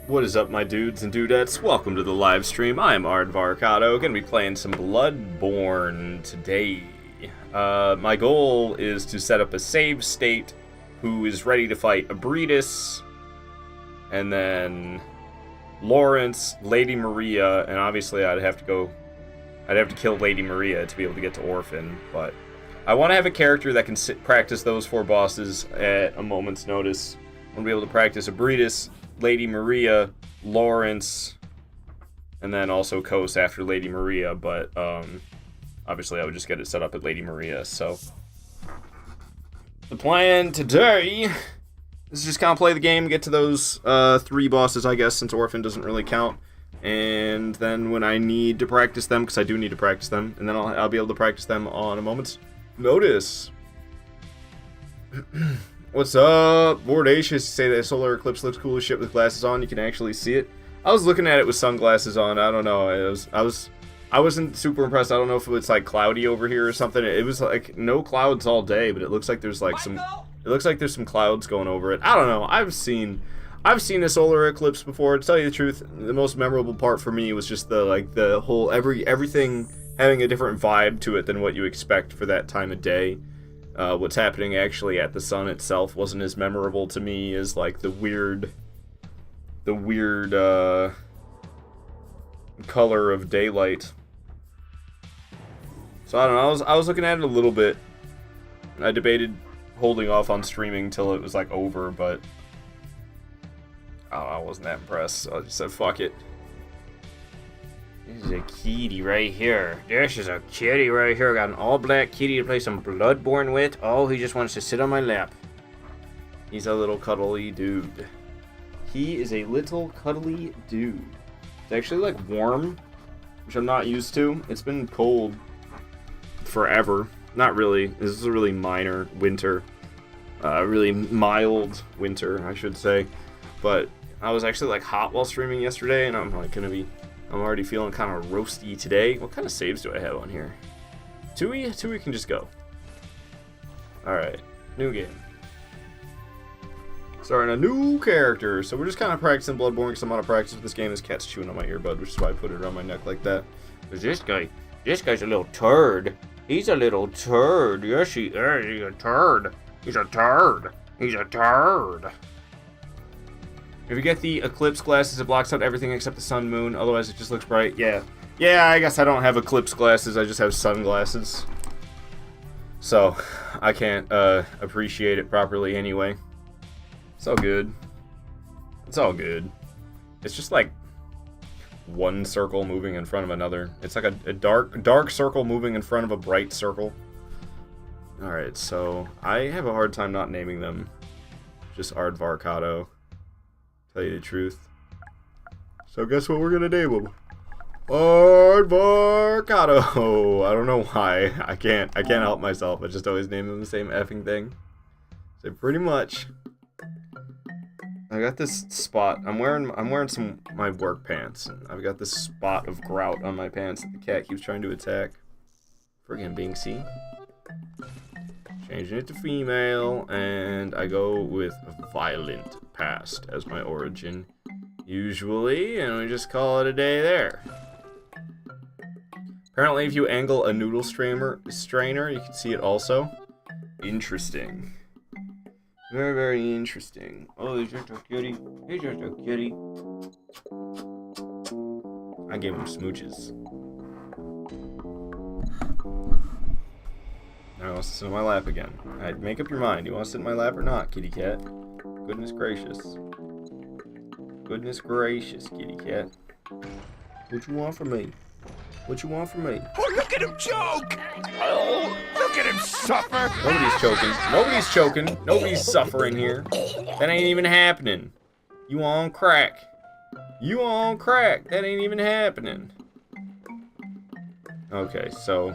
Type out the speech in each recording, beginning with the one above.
What is up, my dudes and dudettes? Welcome to the live stream. I am Aardvarkado, gonna be playing some Bloodborne today. My goal is to set up a save state who is ready to fight Abridus, and then Lawrence, Lady Maria, and obviously I'd have to kill Lady Maria to be able to get to Orphan, but I want to have a character that can practice those four bosses at a moment's notice. I want to be able to practice Abridus, Lady Maria, Lawrence, and then also Kos after Lady Maria, but obviously I would just get it set up at Lady Maria, so the plan today is just kind of play the game, get to those three bosses, I guess, since Orphan doesn't really count, and then when I need to practice them, because I do need to practice them, and then I'll be able to practice them on a moment's notice. What's up? Bordacious, say that solar eclipse looks cool as shit with glasses on. You can actually see it. I was looking at it with sunglasses on. I don't know. I wasn't super impressed. I don't know if it's like cloudy over here or something. It was like no clouds all day, but it looks like there's like some. It looks like there's some clouds going over it. I don't know. I've seen a solar eclipse before. To tell you the truth, the most memorable part for me was just the whole everything having a different vibe to it than what you expect for that time of day. What's happening actually at the sun itself wasn't as memorable to me as like the weird color of daylight. So I don't know, I was looking at it a little bit. I debated holding off on streaming till it was like over, but I wasn't that impressed, so I just said fuck it. This is a kitty right here. This is a kitty right here. Got an all-black kitty to play some Bloodborne with. Oh, he just wants to sit on my lap. He's a little cuddly dude. He is a little cuddly dude. It's actually like warm, which I'm not used to. It's been cold forever. Not really. This is a really minor winter. Really mild winter, I should say. But I was actually like hot while streaming yesterday, and I'm already feeling kind of roasty today. What kind of saves do I have on here? Two can just go. Alright, new game. Starting a new character. So we're just kind of practicing Bloodborne because I'm out of practice with this game. This cat's chewing on my earbud, which is why I put it around my neck like that. Because this guy's a little turd. He's a little turd. Yes, he's a turd. He's a turd. He's a turd. If you get the eclipse glasses, it blocks out everything except the sun, moon. Otherwise, it just looks bright. Yeah, I guess I don't have eclipse glasses. I just have sunglasses. So, I can't appreciate it properly anyway. It's all good. It's all good. It's just like one circle moving in front of another. It's like a dark circle moving in front of a bright circle. Alright, so I have a hard time not naming them. Just Aardvarkado. Tell you the truth. So guess what we're gonna name him? Aardvarkado. I don't know why. I can't help myself. I just always name him the same effing thing. So pretty much. I got this spot. I'm wearing my work pants. And I've got this spot of grout on my pants that the cat keeps trying to attack. Friggin' Binksy. Changing it to female, and I go with violent past as my origin, usually, and we just call it a day there. Apparently, if you angle a noodle strainer, you can see it also. Interesting. Very, very interesting. Oh, he's just a cutie. He's just a cutie. I gave him smooches. Now he wants to sit on my lap again. Alright, make up your mind. You want to sit in my lap or not, kitty cat? Goodness gracious. Goodness gracious, kitty cat. What you want from me? What you want from me? Oh, look at him choke! Oh, look at him suffer! Nobody's choking. Nobody's choking. Nobody's suffering here. That ain't even happening. You on crack. You on crack. That ain't even happening. Okay, so,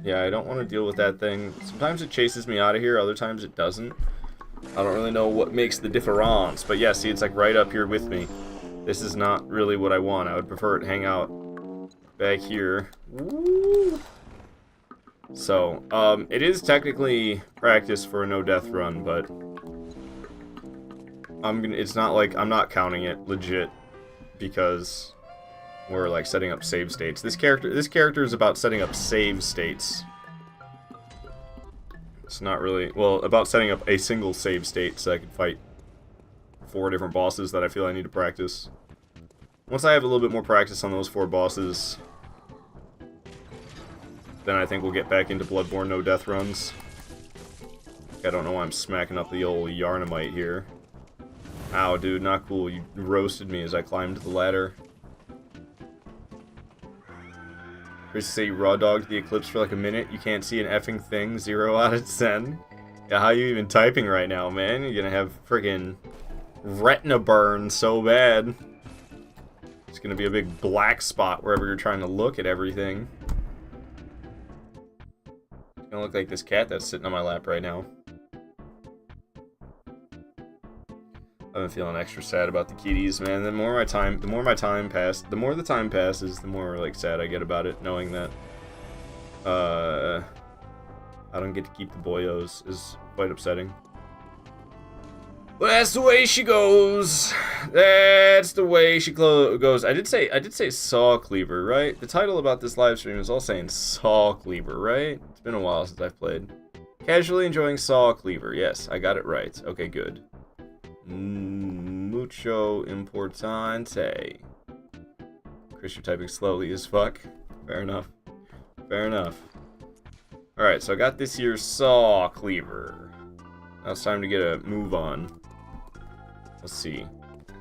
yeah, I don't want to deal with that thing. Sometimes it chases me out of here, other times it doesn't. I don't really know what makes the difference, but yeah, see, it's like right up here with me. This is not really what I want. I would prefer it hang out back here. Woo. So, it is technically practice for a no-death run, but it's not like, I'm not counting it, legit. because we're like setting up save states. This character is about setting up save states. It's not really, well, about setting up a single save state so I can fight 4 different bosses that I feel I need to practice. Once I have a little bit more practice on those 4 bosses, then I think we'll get back into Bloodborne no death runs. I don't know why I'm smacking up the old Yarnamite here. Ow, dude, not cool. You roasted me as I climbed the ladder. Chris say you raw dogged the Eclipse for like a minute. You can't see an effing thing. 0 out of 10. Yeah, how you even typing right now, man? You're gonna have friggin' retina burn so bad. It's gonna be a big black spot wherever you're trying to look at everything. It's gonna look like this cat that's sitting on my lap right now. I've been feeling extra sad about the kitties, man. The more the time passes, the more like sad I get about it, knowing that I don't get to keep the boyos is quite upsetting. But that's the way she goes. That's the way she goes. I did say Saw Cleaver, right? The title about this live stream is all saying Saw Cleaver, right? It's been a while since I've played. Casually enjoying Saw Cleaver. Yes, I got it right. Okay, good. Mucho importante. Chris, you're typing slowly as fuck. Fair enough. Fair enough. Alright, so I got this here Saw Cleaver. Now it's time to get a move on. Let's see.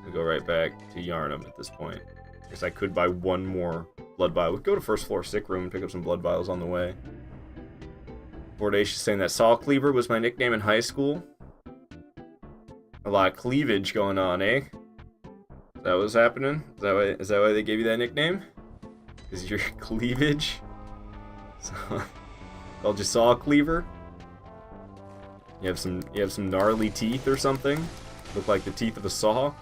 We'll go right back to Yarnum at this point. I guess I could buy 1 more blood vial. We could go to first floor sick room and pick up some blood vials on the way. Bordacious saying that Saw Cleaver was my nickname in high school. A lot of cleavage going on, eh? Is that what's happening? Is that why they gave you that nickname? Is your cleavage? So, called you Saw Cleaver? You have some gnarly teeth or something? Look like the teeth of a saw?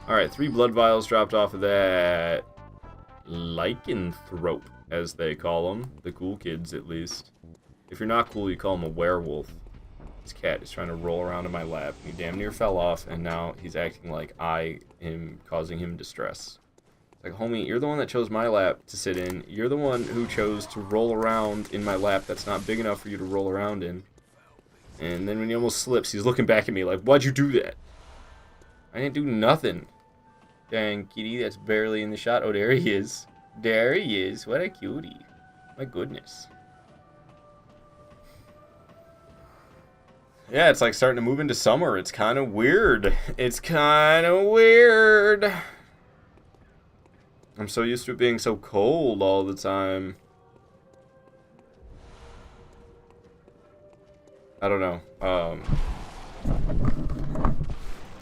Alright, 3 blood vials dropped off of that lycanthrope, as they call them. The cool kids, at least. If you're not cool, you call him a werewolf. This cat is trying to roll around in my lap. He damn near fell off, and now he's acting like I am causing him distress. It's like, homie, you're the one that chose my lap to sit in. You're the one who chose to roll around in my lap that's not big enough for you to roll around in. And then when he almost slips, he's looking back at me like, why'd you do that? I didn't do nothing. Dang, kitty, that's barely in the shot. Oh, there he is. There he is. What a cutie. My goodness. Yeah, it's like starting to move into summer. It's kind of weird. It's kind of weird. I'm so used to it being so cold all the time. I don't know. I'm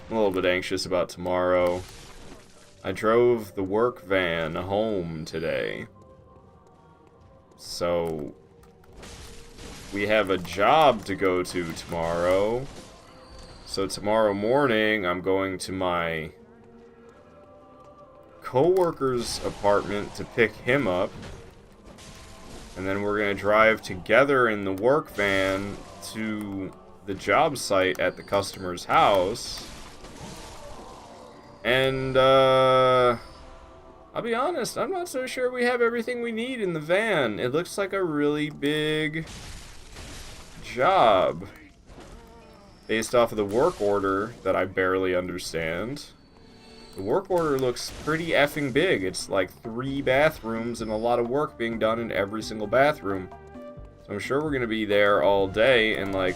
a little bit anxious about tomorrow. I drove the work van home today. So we have a job to go to tomorrow. So tomorrow morning, I'm going to my coworker's apartment to pick him up. And then we're going to drive together in the work van to the job site at the customer's house. And, I'll be honest, I'm not so sure we have everything we need in the van. It looks like a really big job based off of the work order that I barely understand. The work order looks pretty effing big. It's like 3 bathrooms and a lot of work being done in every single bathroom. So I'm sure we're going to be there all day, and like,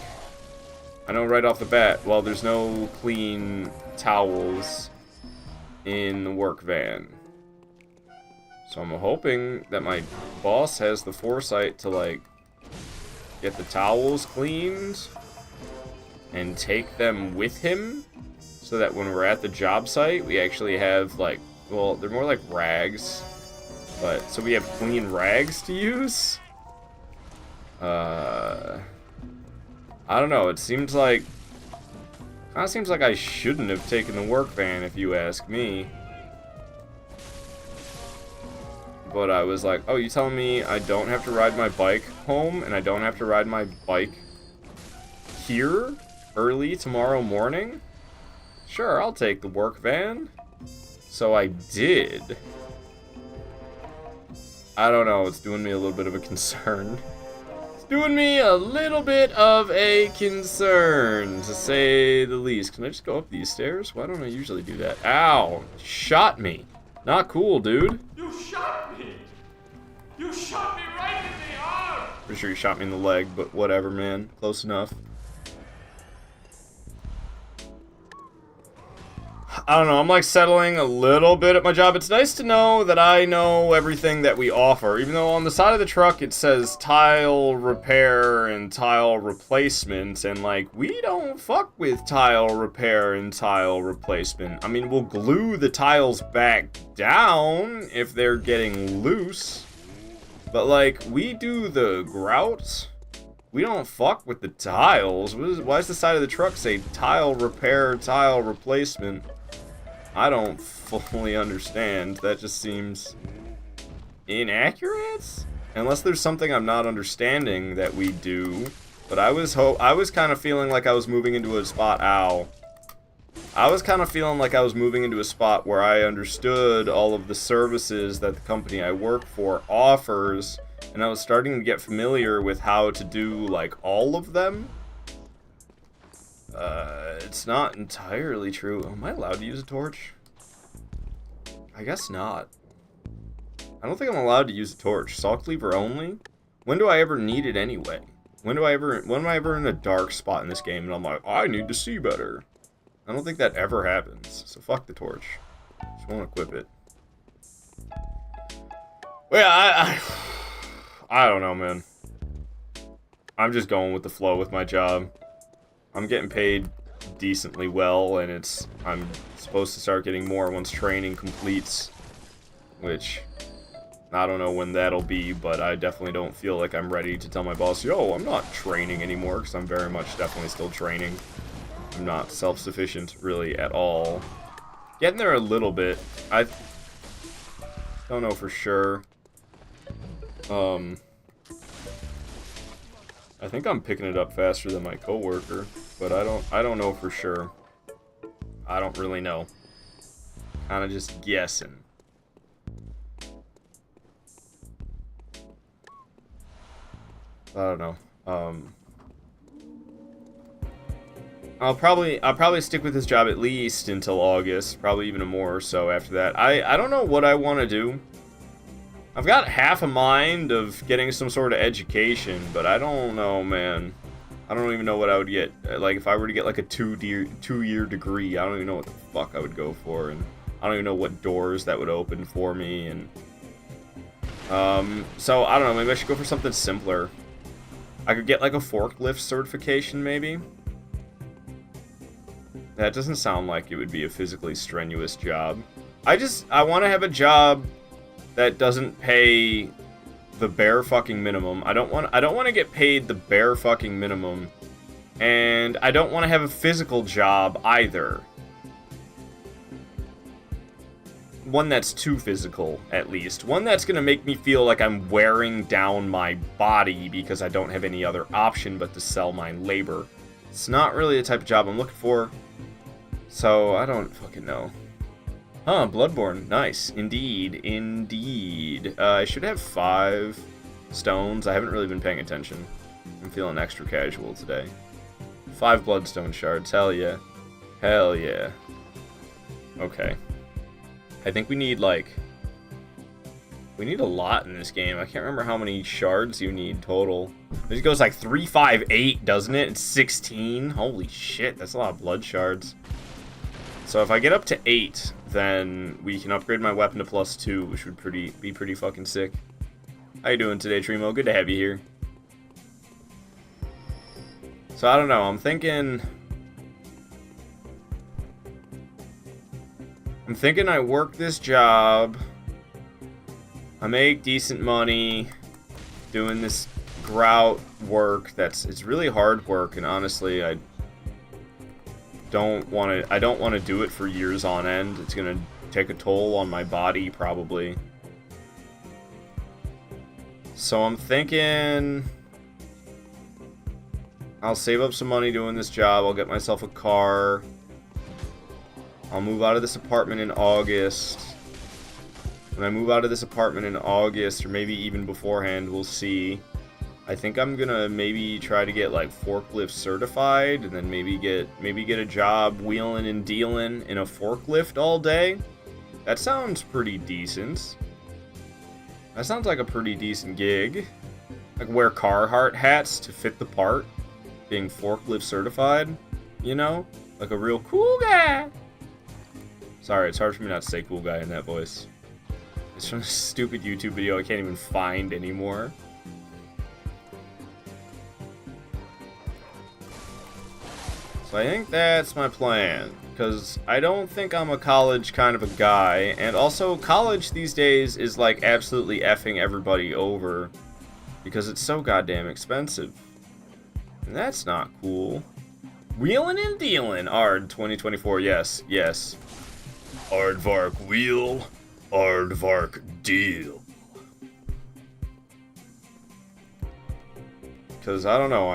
I know right off the bat, well, there's no clean towels in the work van. So I'm hoping that my boss has the foresight to like get the towels cleaned and take them with him, so that when we're at the job site, we actually have like, well, they're more like rags, but so we have clean rags to use. I don't know. It seems like, kind of seems like I shouldn't have taken the work van, if you ask me. But I was like, oh, you telling me I don't have to ride my bike home, and I don't have to ride my bike here early tomorrow morning? Sure, I'll take the work van. So I did. I don't know, it's doing me a little bit of a concern. It's doing me a little bit of a concern, to say the least. Can I just go up these stairs? Why don't I usually do that? Ow! Shot me. Not cool, dude. You shot me! You shot me right in the arm! Pretty sure you shot me in the leg, but whatever, man. Close enough. I don't know, I'm like settling a little bit at my job. It's nice to know that I know everything that we offer, even though on the side of the truck it says tile repair and tile replacement, and like, we don't fuck with tile repair and tile replacement. I mean, we'll glue the tiles back down if they're getting loose, but like, we do the grout. We don't fuck with the tiles. Why does the side of the truck say tile repair, tile replacement? I don't fully understand. That just seems inaccurate? Unless there's something I'm not understanding that we do. But I was kind of feeling like I was moving into a spot. Ow. I was kind of feeling like I was moving into a spot where I understood all of the services that the company I work for offers, and I was starting to get familiar with how to do like all of them. It's not entirely true. Am I allowed to use a torch? I guess not. I don't think I'm allowed to use a torch. Saw Cleaver only? When do I ever need it anyway? When am I ever in a dark spot in this game and I'm like, I need to see better? I don't think that ever happens. So fuck the torch. Just won't equip it. Well, yeah, I don't know, man. I'm just going with the flow with my job. I'm getting paid decently well, and I'm supposed to start getting more once training completes, which I don't know when that'll be, but I definitely don't feel like I'm ready to tell my boss, yo, I'm not training anymore, because I'm very much definitely still training. I'm not self-sufficient really at all. Getting there a little bit. I don't know for sure. I think I'm picking it up faster than my coworker, but I don't know for sure. I don't really know. Kind of just guessing. I don't know. I'll probably stick with this job at least until August, probably even more or so after that. I don't know what I want to do. I've got half a mind of getting some sort of education, but I don't know, man. I don't even know what I would get. Like, if I were to get like a two-year degree, I don't even know what the fuck I would go for, and I don't even know what doors that would open for me, and so I don't know, maybe I should go for something simpler. I could get like a forklift certification, maybe. That doesn't sound like it would be a physically strenuous job. I want to have a job that doesn't pay the bare fucking minimum. I don't want to get paid the bare fucking minimum, and I don't want to have a physical job either. One that's too physical, at least. One that's gonna make me feel like I'm wearing down my body because I don't have any other option but to sell my labor. It's not really the type of job I'm looking for, so I don't fucking know. Huh, Bloodborne. Nice. Indeed. Indeed. I should have 5 stones. I haven't really been paying attention. I'm feeling extra casual today. 5 bloodstone shards. Hell yeah. Hell yeah. Okay. I think we need, like... We need a lot in this game. I can't remember how many shards you need total. It goes like 3, 5, 8, doesn't it? It's 16. Holy shit, that's a lot of blood shards. So if I get up to 8, then we can upgrade my weapon to +2, which would be pretty fucking sick. How you doing today, Trimo? Good to have you here. So I don't know, I'm thinking I work this job, I make decent money doing this grout work it's really hard work, and honestly I don't want to do it for years on end. It's gonna take a toll on my body probably. So I'm thinking I'll save up some money doing this job. I'll get myself a car. I'll move out of this apartment in August. When I move out of this apartment in August, or maybe even beforehand, we'll see. I think I'm gonna maybe try to get like forklift certified, and then maybe get a job wheeling and dealing in a forklift all day. That sounds pretty decent. That sounds like a pretty decent gig. Like wear Carhartt hats to fit the part, being forklift certified, you know? Like a real cool guy. Sorry, it's hard for me not to say cool guy in that voice. It's from a stupid YouTube video I can't even find anymore. So I think that's my plan, because I don't think I'm a college kind of a guy, and also college these days is like absolutely effing everybody over, because it's so goddamn expensive. And that's not cool. Wheeling and dealing, Ard 2024, yes, yes. Aardvark wheel, Aardvark deal. Because I don't know,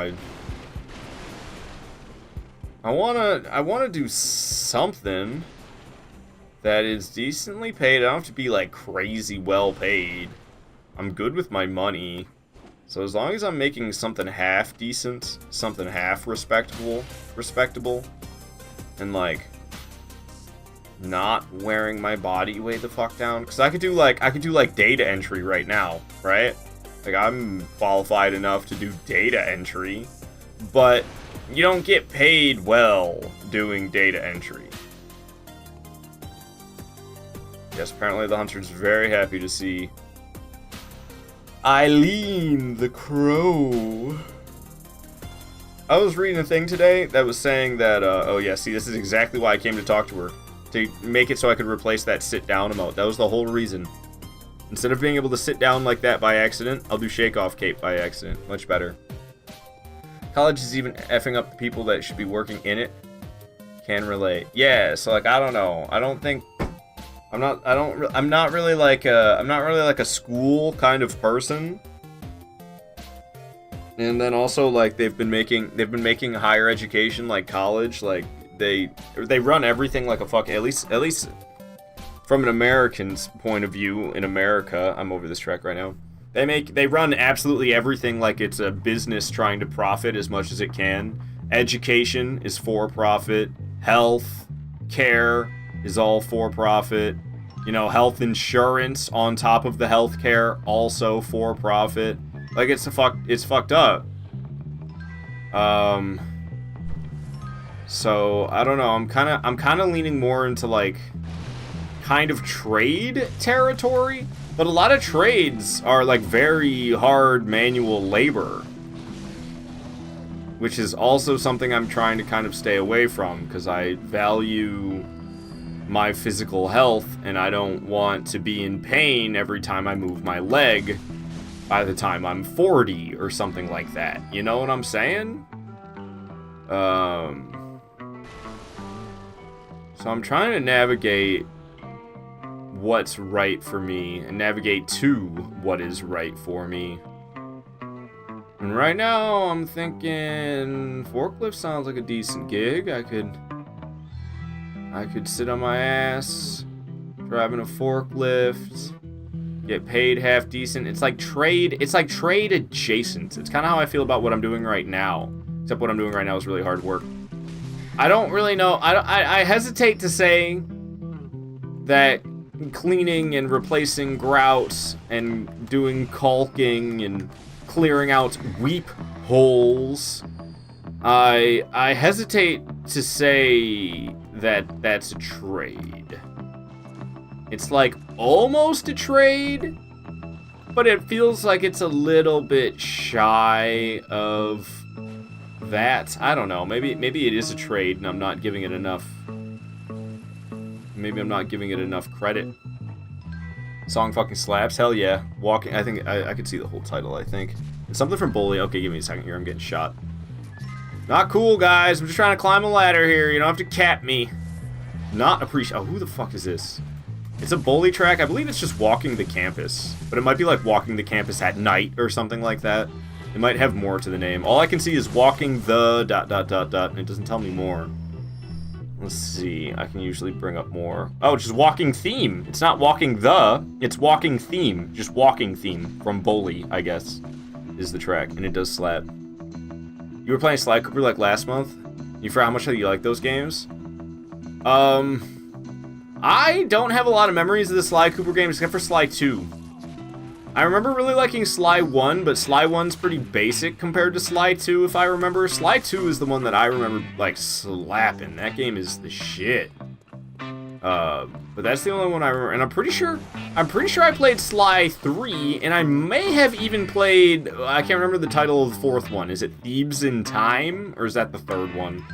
I wanna do something that is decently paid. I don't have to be like crazy well paid. I'm good with my money. So as long as I'm making something half decent, something half respectable, and like not wearing my body way the fuck down, because I could do like data entry right now, right? Like I'm qualified enough to do data entry, but you don't get paid well doing data entry. Yes, apparently the hunter's very happy to see Eileen the crow. I was reading a thing today that was saying that, oh yeah, see, this is exactly why I came to talk to her. To make it so I could replace that sit down emote. That was the whole reason. Instead of being able to sit down like that by accident, I'll do shake off cape by accident. Much better. College is even effing up the people that should be working in it. Can relate. Yeah, so like I don't know. I don't think I'm not really like a school kind of person. And then also like they've been making higher education like college, like they run everything like a fuck, at least from an American's point of view in America. I'm over this track right now. They run absolutely everything like it's a business trying to profit as much as it can. Education is for profit. Health care is all for profit. You know, health insurance on top of the health care also for profit. Like it's fucked up. So I don't know. I'm kind of leaning more into like kind of trade territory. But a lot of trades are like very hard manual labor, which is also something I'm trying to kind of stay away from because I value my physical health and I don't want to be in pain every time I move my leg by the time I'm 40 or something like that. You know what I'm saying? So I'm trying to navigate what's right for me and navigate to what is right for me. And right now I'm thinking forklift sounds like a decent gig. I could sit on my ass driving a forklift, get paid half decent. It's like trade adjacent. It's kind of how I feel about what I'm doing right now, except what I'm doing right now is really hard work. I don't really know. I hesitate to say that cleaning and replacing grouts and doing caulking and clearing out weep holes, I hesitate to say that that's a trade. It's like almost a trade, but it feels like it's a little bit shy of that. I don't know. Maybe it is a trade and I'm not giving it enough. Maybe I'm not giving it enough credit. Song fucking slaps. Hell yeah. Walking. I think I could see the whole title, I think. It's something from Bully. Okay, give me a second here. I'm getting shot. Not cool, guys. I'm just trying to climb a ladder here. You don't have to cap me. Not appreciate. Oh, who the fuck is this? It's a Bully track. I believe it's just walking the campus. But it might be like walking the campus at night or something like that. It might have more to the name. All I can see is walking the ... and it doesn't tell me more. Let's see. I can usually bring up more. Oh, just walking theme. It's not walking it's walking theme. Just walking theme from Bully, I guess, is the track, and it does slap. You were playing Sly Cooper like last month? You forgot how much you like those games? I don't have a lot of memories of the Sly Cooper games except for Sly 2. I remember really liking Sly 1, but Sly 1's pretty basic compared to Sly 2, if I remember. Sly 2 is the one that I remember, like, slapping. That game is the shit. But that's the only one I remember. And I'm pretty sure I played Sly 3, and I may have even played, I can't remember the title of the fourth one. Is it Thieves in Time, or is that the third one?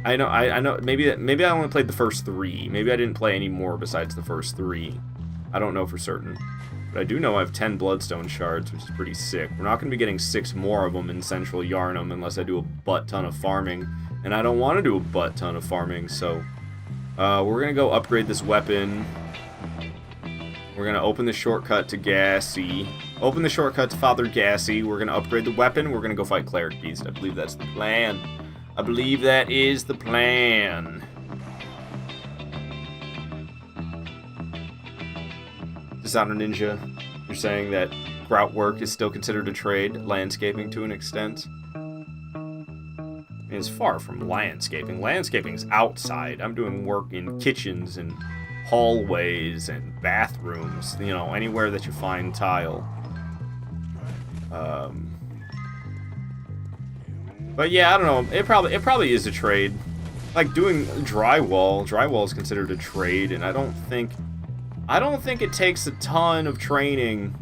I know, maybe I only played the first 3. Maybe I didn't play any more besides the first 3. I don't know for certain. But I do know I have 10 Bloodstone Shards, which is pretty sick. We're not going to be getting 6 more of them in Central Yarnum unless I do a butt-ton of farming. And I don't want to do a butt-ton of farming, so... we're going to go upgrade this weapon. We're going to open the shortcut to Gassy. Open the shortcut to Father Gassy. We're going to upgrade the weapon. We're going to go fight Cleric Beast. I believe that's the plan. I believe that is the plan. Designer Ninja, you're saying that grout work is still considered a trade, landscaping to an extent. I mean, it's far from landscaping. Landscaping's outside. I'm doing work in kitchens and hallways and bathrooms, you know, anywhere that you find tile. But yeah, I don't know. It probably is a trade. Like doing drywall. Drywall is considered a trade, and I don't think it takes a ton of training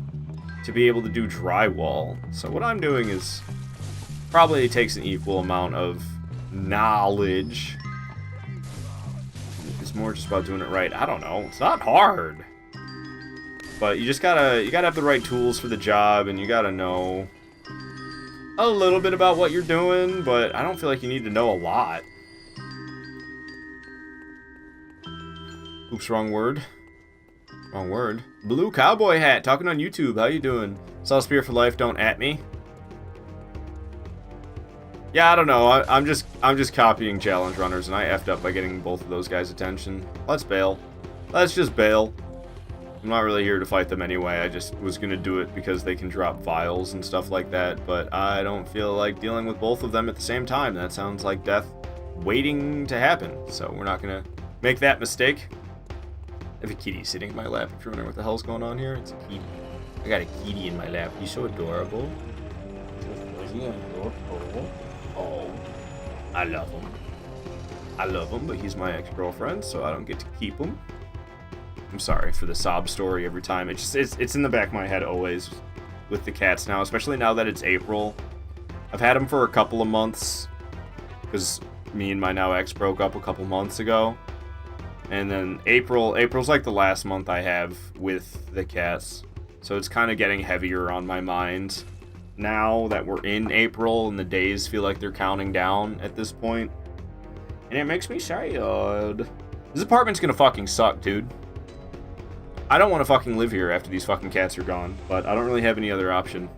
to be able to do drywall. So what I'm doing is probably takes an equal amount of knowledge. It's more just about doing it right. I don't know. It's not hard. But you gotta have the right tools for the job, and you gotta know a little bit about what you're doing, but I don't feel like you need to know a lot. Oops, wrong word. Wrong word. Blue cowboy hat, talking on YouTube. How you doing? Saw Spear for Life, don't at me. Yeah, I don't know. I'm just copying challenge runners, and I effed up by getting both of those guys' attention. Let's bail. Let's just bail. I'm not really here to fight them anyway. I just was gonna do it because they can drop vials and stuff like that, but I don't feel like dealing with both of them at the same time. That sounds like death waiting to happen, so we're not gonna make that mistake. I have a kitty sitting in my lap. If you're wondering what the hell's going on here, it's a kitty. I got a kitty in my lap. He's so adorable. Oh, I love him. I love him, but he's my ex-girlfriend, so I don't get to keep him. I'm sorry for the sob story every time. It's in the back of my head always with the cats now, especially now that it's April. I've had them for a couple of months because me and my now ex broke up a couple months ago. And then April's like the last month I have with the cats. So it's kind of getting heavier on my mind now that we're in April and the days feel like they're counting down at this point. And it makes me sad. This apartment's gonna fucking suck, dude. I don't want to fucking live here after these fucking cats are gone, but I don't really have any other option.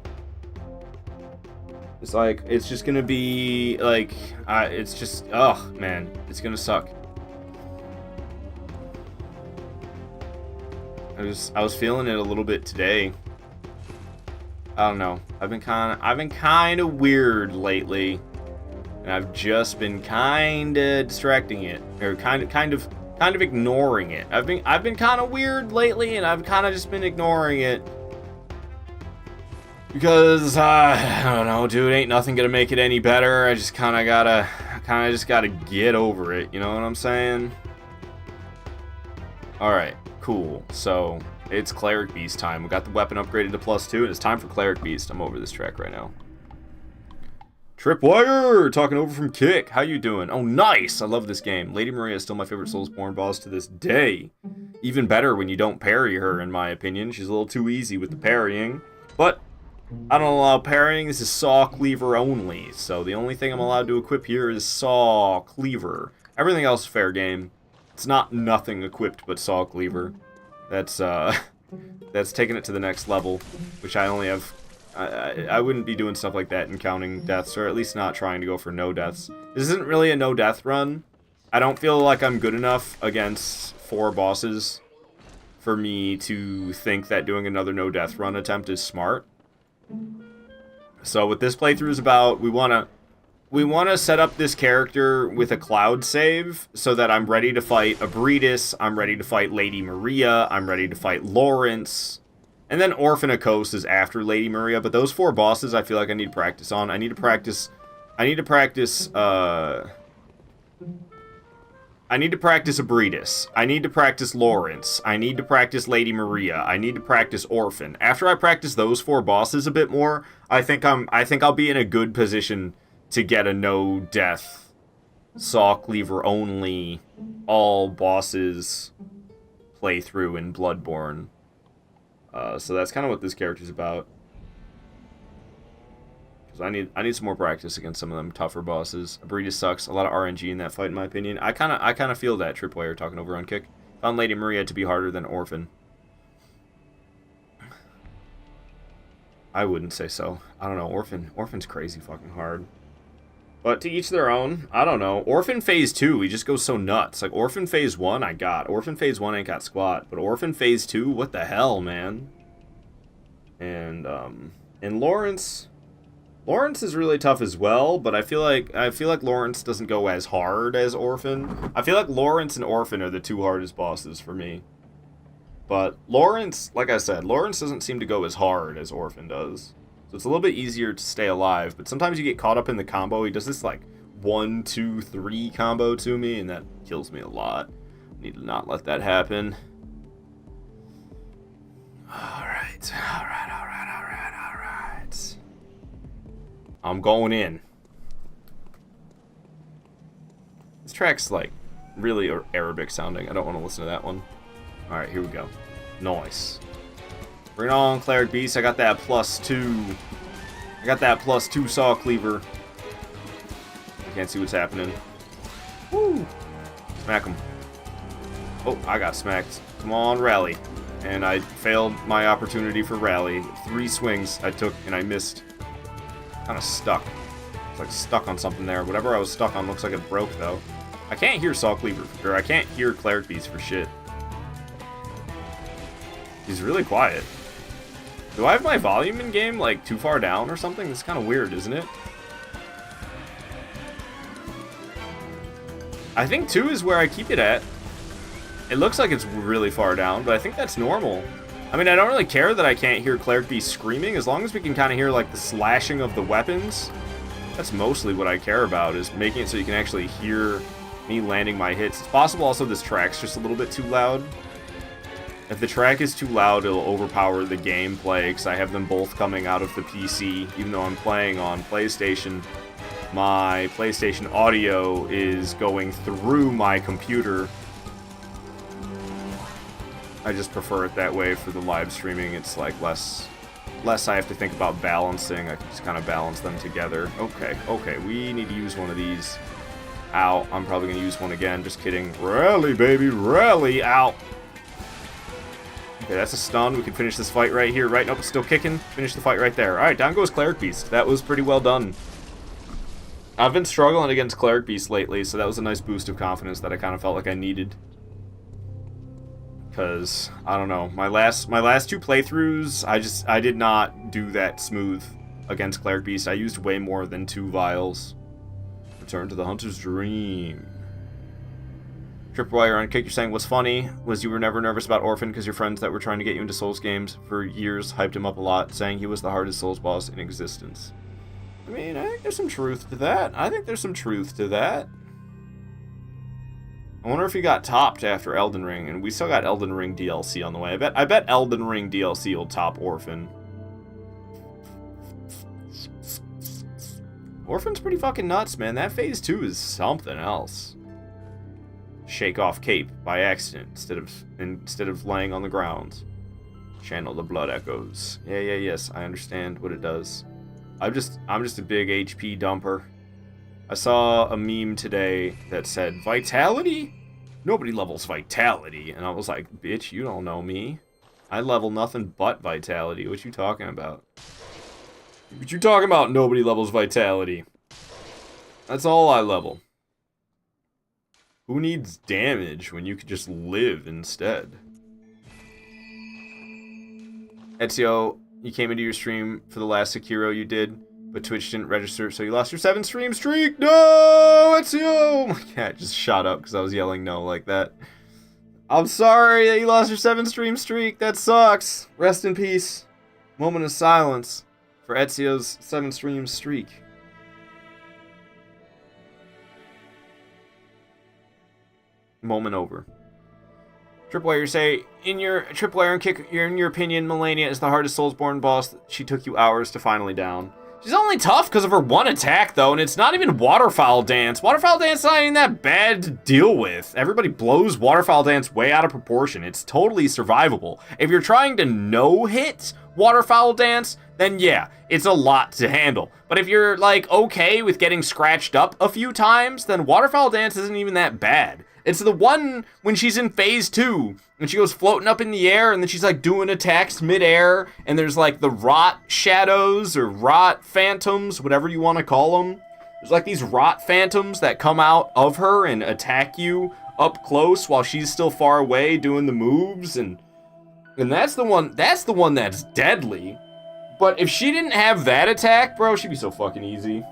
It's like, it's just gonna be, like, it's just, ugh, man, it's gonna suck. I was feeling it a little bit today. I don't know. I've been kind of weird lately, and I've just been kind of distracting it, or kind of ignoring it. I've been kind of weird lately, and I've kind of just been ignoring it because I don't know, dude. Ain't nothing gonna make it any better. I just kind of gotta get over it. You know what I'm saying? All right, cool. So it's Cleric Beast time. We got the weapon upgraded to +2, and it's time for Cleric Beast. I'm over this track right now. Tripwire! Talking over from Kick. How you doing? Oh, nice! I love this game. Lady Maria is still my favorite Soulsborne boss to this day. Even better when you don't parry her, in my opinion. She's a little too easy with the parrying. But I don't allow parrying. This is Saw Cleaver only. So the only thing I'm allowed to equip here is Saw Cleaver. Everything else is fair game. It's not nothing equipped but Saw Cleaver. That's taking it to the next level, which I only have... I wouldn't be doing stuff like that and counting deaths, or at least not trying to go for no deaths. This isn't really a no-death run, I don't feel like I'm good enough against 4 bosses for me to think that doing another no-death run attempt is smart. So what this playthrough is about, we want to set up this character with a cloud save so that I'm ready to fight Abritus, I'm ready to fight Lady Maria, I'm ready to fight Lawrence, and then Orphan of Coast is after Lady Maria. But those 4 bosses I feel like I need to practice on. I need to practice Abritus. I need to practice Lawrence. I need to practice Lady Maria. I need to practice Orphan. After I practice those 4 bosses a bit more, I think I'll be in a good position to get a no-death, Saw Cleaver only, all bosses playthrough in Bloodborne. So that's kind of what this character's about. I need some more practice against some of them tougher bosses. Abritus sucks. A lot of RNG in that fight, in my opinion. I kind of feel that, Tripwire talking over on Kick. Found Lady Maria to be harder than Orphan. I wouldn't say so. I don't know. Orphan's crazy fucking hard. But to each their own. I don't know. Orphan Phase 2, he just goes so nuts. Like, Orphan Phase 1, I got. Orphan Phase 1 ain't got squat. But Orphan Phase 2, what the hell, man? And Lawrence is really tough as well, but I feel like Lawrence doesn't go as hard as Orphan. I feel like Lawrence and Orphan are the 2 hardest bosses for me. But Lawrence, like I said, Lawrence doesn't seem to go as hard as Orphan does. So it's a little bit easier to stay alive, but sometimes you get caught up in the combo. He does this like 1, 2, 3 combo to me, and that kills me a lot. Need to not let that happen. Alright. I'm going in. This track's like really Arabic sounding. I don't want to listen to that one. Alright, here we go. Nice. Bring it on, Cleric Beast. I got that +2. I got that +2 Saw Cleaver. I can't see what's happening. Woo! Smack him. Oh, I got smacked. Come on, rally. And I failed my opportunity for rally. 3 swings I took and I missed. Kind of stuck. It's like stuck on something there. Whatever I was stuck on looks like it broke, though. I can't hear Saw Cleaver, or I can't hear Cleric Beast for shit. He's really quiet. Do I have my volume in game, like, too far down or something? It's kind of weird, isn't it? I think 2 is where I keep it at. It looks like it's really far down, but I think that's normal. I mean, I don't really care that I can't hear Cleric Beast screaming, as long as we can kind of hear, like, the slashing of the weapons. That's mostly what I care about, is making it so you can actually hear me landing my hits. It's possible also this track's just a little bit too loud. If the track is too loud, it'll overpower the gameplay, because I have them both coming out of the PC. Even though I'm playing on PlayStation, my PlayStation audio is going through my computer. I just prefer it that way for the live streaming. It's like less I have to think about balancing. I can just kind of balance them together. Okay, we need to use one of these. Ow, I'm probably going to use one again. Just kidding. Rally, baby, rally, ow. Okay, that's a stun. We can finish this fight right here. Right, nope, still kicking. Finish the fight right there. Alright, down goes Cleric Beast. That was pretty well done. I've been struggling against Cleric Beast lately, so that was a nice boost of confidence that I kind of felt like I needed. Because, I don't know, my last 2 playthroughs, I did not do that smooth against Cleric Beast. I used way more than 2 vials. Return to the Hunter's Dream. Tripwire on Kick, you're saying what's funny was you were never nervous about Orphan because your friends that were trying to get you into Souls games for years hyped him up a lot, saying he was the hardest Souls boss in existence. I mean, I think there's some truth to that. I wonder if he got topped after Elden Ring, and we still got Elden Ring DLC on the way. I bet Elden Ring DLC will top Orphan. Orphan's pretty fucking nuts, man. That phase 2 is something else. Shake off cape by accident instead of laying on the ground. Channel the blood echoes. Yes, I understand what it does. I'm just a big HP dumper. I saw a meme today that said, Vitality? Nobody levels Vitality. And I was like, bitch, you don't know me. I level nothing but Vitality. What you talking about? What you talking about, nobody levels Vitality? That's all I level. Who needs damage when you could just live instead? Ezio, you came into your stream for the last Sekiro you did, but Twitch didn't register, so you lost your 7-stream streak. No, Ezio! My cat just shot up because I was yelling no like that. I'm sorry that you lost your 7-stream streak. That sucks. Rest in peace. Moment of silence for Ezio's 7-stream streak. Moment over. Tripwire, say, in your opinion, Melania is the hardest Soulsborne boss. She took you hours to finally down. She's only tough because of her one attack, though, and it's not even Waterfowl Dance. Waterfowl Dance is not even that bad to deal with. Everybody blows Waterfowl Dance way out of proportion. It's totally survivable. If you're trying to no-hit Waterfowl Dance, then yeah, it's a lot to handle. But if you're, like, okay with getting scratched up a few times, then Waterfowl Dance isn't even that bad. It's the one when she's in phase 2, and she goes floating up in the air, and then she's like doing attacks mid-air, and there's like the rot shadows or rot phantoms, whatever you want to call them. There's like these rot phantoms that come out of her and attack you up close while she's still far away doing the moves, and that's the one that's deadly. But if she didn't have that attack, bro, she'd be so fucking easy.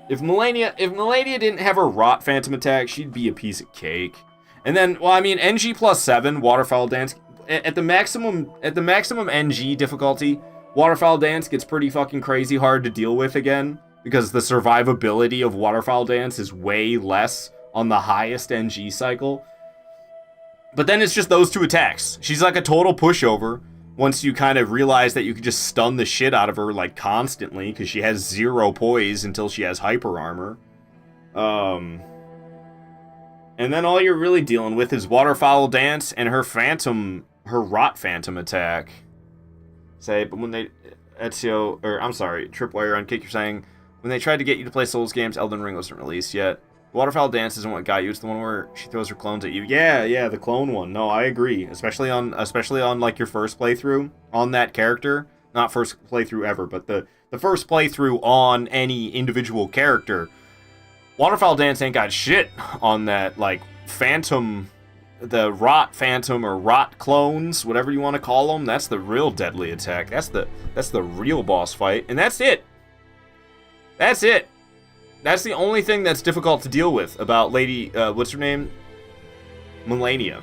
If Melania didn't have her Rot Phantom attack, she'd be a piece of cake. And then, well, I mean, NG plus 7, Waterfowl Dance, at the maximum NG difficulty, Waterfowl Dance gets pretty fucking crazy hard to deal with again, because the survivability of Waterfowl Dance is way less on the highest NG cycle. But then it's just those two attacks. She's like a total pushover. Once you kind of realize that you can just stun the shit out of her, like, constantly, because she has 0 poise until she has hyper armor. And then all you're really dealing with is Waterfowl Dance and her Rot Phantom attack. But when they, Tripwire on Kick, you're saying, when they tried to get you to play Souls games, Elden Ring wasn't released yet. Waterfowl Dance isn't what got you. It's the one where she throws her clones at you. Yeah, the clone one. No, I agree. Especially on like your first playthrough on that character. Not first playthrough ever, but the first playthrough on any individual character. Waterfowl Dance ain't got shit on that, like, Phantom, the Rot Phantom or Rot clones, whatever you want to call them. That's the real deadly attack. That's the real boss fight, and that's it. That's it. That's the only thing that's difficult to deal with about Lady, what's her name? Melania.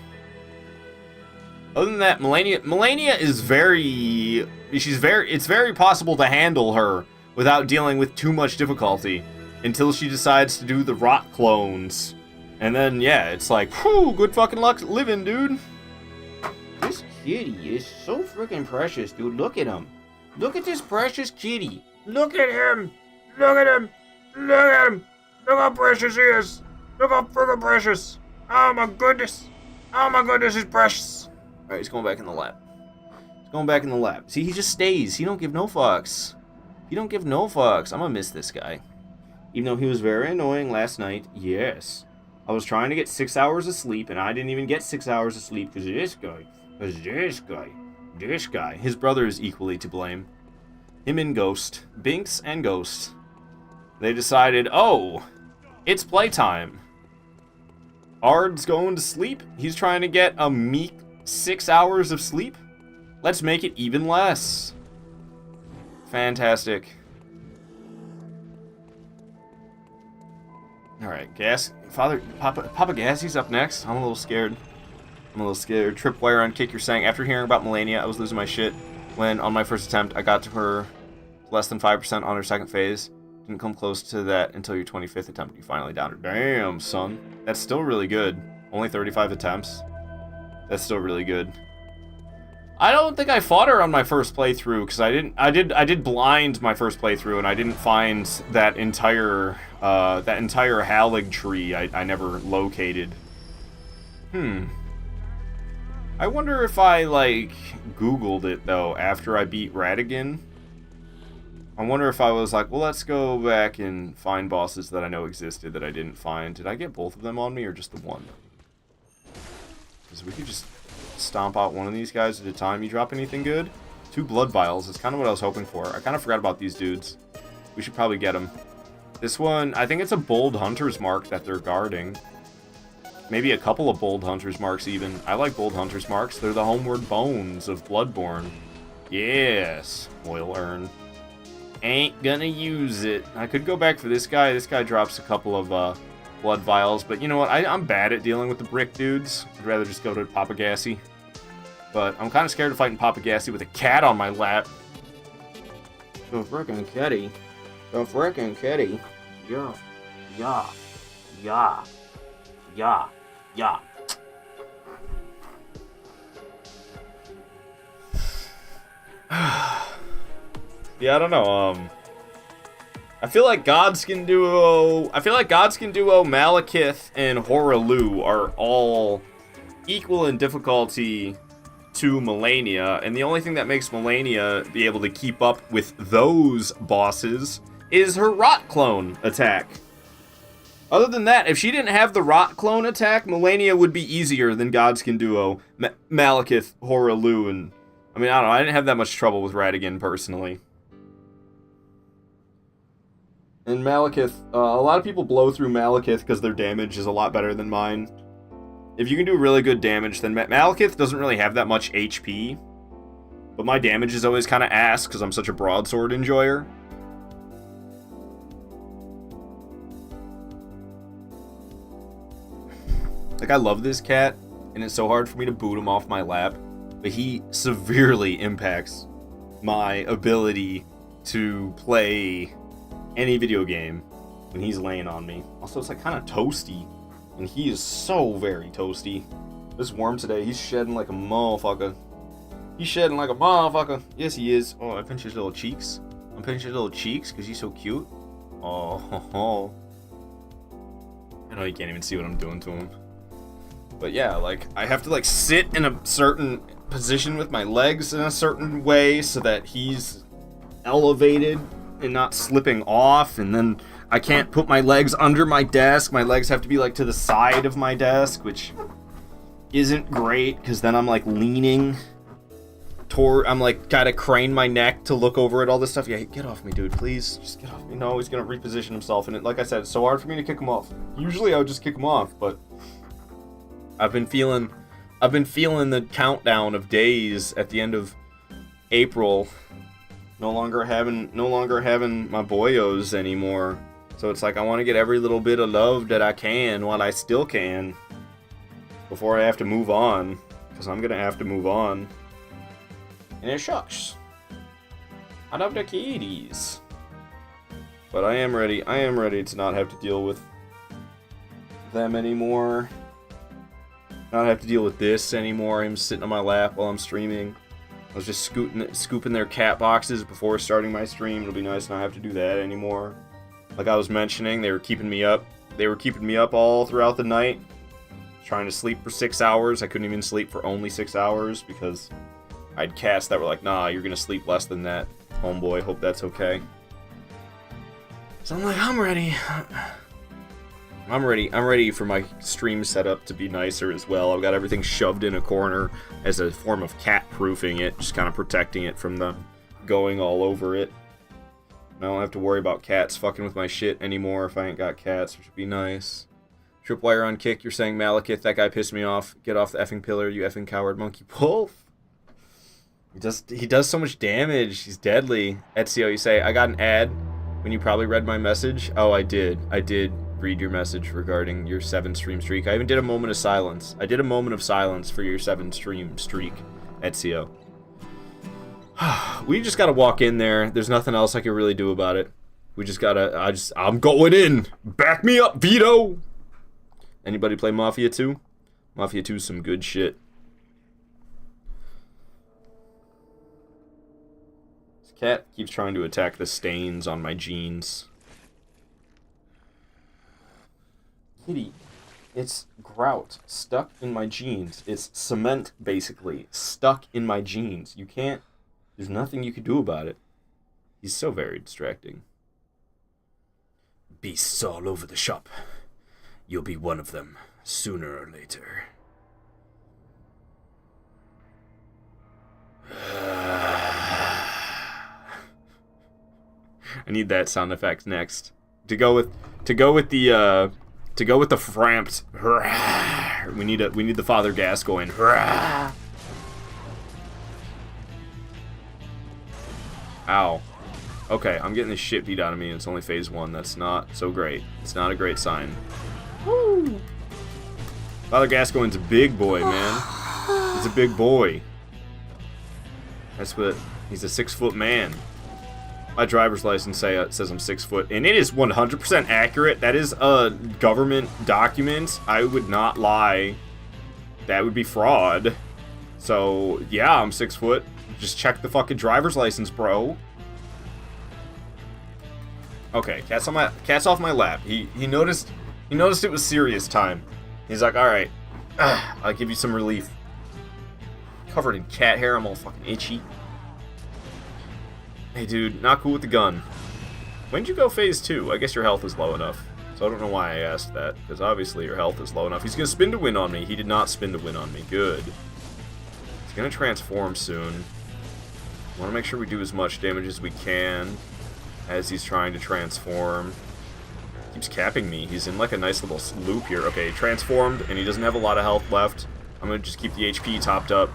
Other than that, Melania is it's very possible to handle her without dealing with too much difficulty until she decides to do the Rot clones. And then, yeah, it's like, whew, good fucking luck living, dude. This kitty is so freaking precious, dude. Look at him. Look at this precious kitty. Look at him. Look at him. Look at him! Look how precious he is! Look how friggin' precious! Oh my goodness! Oh my goodness, he's precious! Alright, he's going back in the lab. See, he just stays. He don't give no fucks. I'm gonna miss this guy. Even though he was very annoying last night, yes. I was trying to get 6 hours of sleep, and I didn't even get 6 hours of sleep because of this guy. His brother is equally to blame. Him and Ghost. Binks and Ghost. They decided, oh, it's playtime. Ard's going to sleep. He's trying to get a meek 6 hours of sleep. Let's make it even less. Fantastic. Alright, Papa Gassy's up next. I'm a little scared. Tripwire on Kick, you're saying, after hearing about Melania, I was losing my shit when, on my first attempt, I got to her less than 5% on her second phase. Didn't come close to that until your 25th attempt. You finally downed her. Damn, son. That's still really good. Only 35 attempts. That's still really good. I don't think I fought her on my first playthrough because I did blind my first playthrough and I didn't find that entire Hallig tree. I never located. I wonder if I like Googled it though after I beat Radigan. I wonder if I was like, well, let's go back and find bosses that I know existed that I didn't find. Did I get both of them on me or just the one? Because we could just stomp out one of these guys at a time. You drop anything good? 2 blood vials is kind of what I was hoping for. I kind of forgot about these dudes. We should probably get them. This one, I think it's a bold hunter's mark that they're guarding. maybe a couple of Bold Hunter's Marks even. I like Bold Hunter's Marks. They're the homeward bones of Bloodborne. Yes. Oil urn. Ain't gonna use it. I could go back for this guy. This guy drops a couple of blood vials, but you know what? I'm bad at dealing with the brick dudes. I'd rather just go to Papa Gassy. But I'm kind of scared of fighting Papa Gassy with a cat on my lap. The frickin' kitty. The frickin' kitty. Yeah. Yeah. Yeah. Yeah. Yeah. Yeah, I don't know. I feel like Godskin Duo, Malekith, and Horalu are all equal in difficulty to Melania, and the only thing that makes Melania be able to keep up with those bosses is her Rot Clone attack. Other than that, if she didn't have the Rot Clone attack, Melania would be easier than Godskin Duo, Malekith, Horalu, and... I mean, I don't know, I didn't have that much trouble with Ratigan, personally. And Malekith, a lot of people blow through Malekith because their damage is a lot better than mine. If you can do really good damage, then Malekith doesn't really have that much HP. But my damage is always kind of ass because I'm such a broadsword enjoyer. Like, I love this cat, and it's so hard for me to boot him off my lap. But he severely impacts my ability to play any video game when he's laying on me. Also, it's like kind of toasty, and he is so very toasty. This worm today, he's shedding like a motherfucker. He's shedding like a motherfucker. Yes, he is. Oh, I pinched his little cheeks. I'm pinching his little cheeks because he's so cute. Oh, ho, ho. I know you can't even see what I'm doing to him. But yeah, like, I have to like sit in a certain position with my legs in a certain way so that he's elevated and not slipping off, and then I can't put my legs under my desk. My legs have to be like to the side of my desk, which isn't great because then I'm like leaning toward, I'm like gotta crane my neck to look over at all this stuff. Yeah, get off me, dude, please. Just get off me. No, he's gonna reposition himself, and like I said, it's so hard for me to kick him off. Usually I would just kick him off, but I've been feeling the countdown of days at the end of April. No longer having my boyos anymore. So it's like I want to get every little bit of love that I can while I still can before I have to move on, because I'm gonna have to move on. And it shucks. I love the kitties. But I am ready to not have to deal with them anymore. Not have to deal with this anymore. I'm sitting on my lap while I'm streaming. I was just scooping their cat boxes before starting my stream. It'll be nice not have to do that anymore. Like I was mentioning, they were keeping me up. They were keeping me up all throughout the night. Trying to sleep for 6 hours. I couldn't even sleep for only 6 hours because I had cats that were like, nah, you're gonna sleep less than that, homeboy. Hope that's okay. So I'm like, I'm ready. I'm ready for my stream setup to be nicer as well. I've got everything shoved in a corner as a form of cat-proofing it, just kind of protecting it from the going all over it. I don't have to worry about cats fucking with my shit anymore if I ain't got cats, which would be nice. Tripwire on kick, you're saying Malekith, that guy pissed me off. Get off the effing pillar, you effing coward monkey wolf. He does so much damage. He's deadly. Ezio, you say, I got an ad when you probably read my message. Oh, I did read your message regarding your 7-stream streak. I even did a moment of silence. I did a moment of silence for your 7-stream streak, Ezio. We just gotta walk in there. There's nothing else I can really do about it. We just gotta, I'm going in. Back me up, Vito. Anybody play Mafia 2? Mafia 2 is some good shit. This cat keeps trying to attack the stains on my jeans. Kitty, it's grout stuck in my jeans. It's cement, basically, stuck in my jeans. You can't, there's nothing you can do about it. He's so very distracting. Beasts all over the shop. You'll be one of them, sooner or later. I need that sound effect next. To go with the framped Alright, we need the Father Gascoigne. Hurrah! Ow. Okay, I'm getting the shit beat out of me, and it's only phase 1. That's not so great. It's not a great sign. Woo! Father Gascoigne's a big boy, man. He's a big boy. That's what... He's a 6-foot man. My driver's license says I'm 6 foot, and it is 100% accurate. That is a government document. I would not lie. That would be fraud. So, yeah, I'm 6 foot. Just check the fucking driver's license, bro. Okay, cat's off my lap. He noticed it was serious time. He's like, alright, I'll give you some relief. Covered in cat hair, I'm all fucking itchy. Hey dude, not cool with the gun. When'd you go phase 2? I guess your health is low enough. So I don't know why I asked that, because obviously your health is low enough. He's gonna spin to win on me. He did not spin to win on me. Good. He's gonna transform soon. I want to make sure we do as much damage as we can as he's trying to transform. Keeps capping me. He's in like a nice little loop here. Okay, he transformed, and he doesn't have a lot of health left. I'm gonna just keep the HP topped up.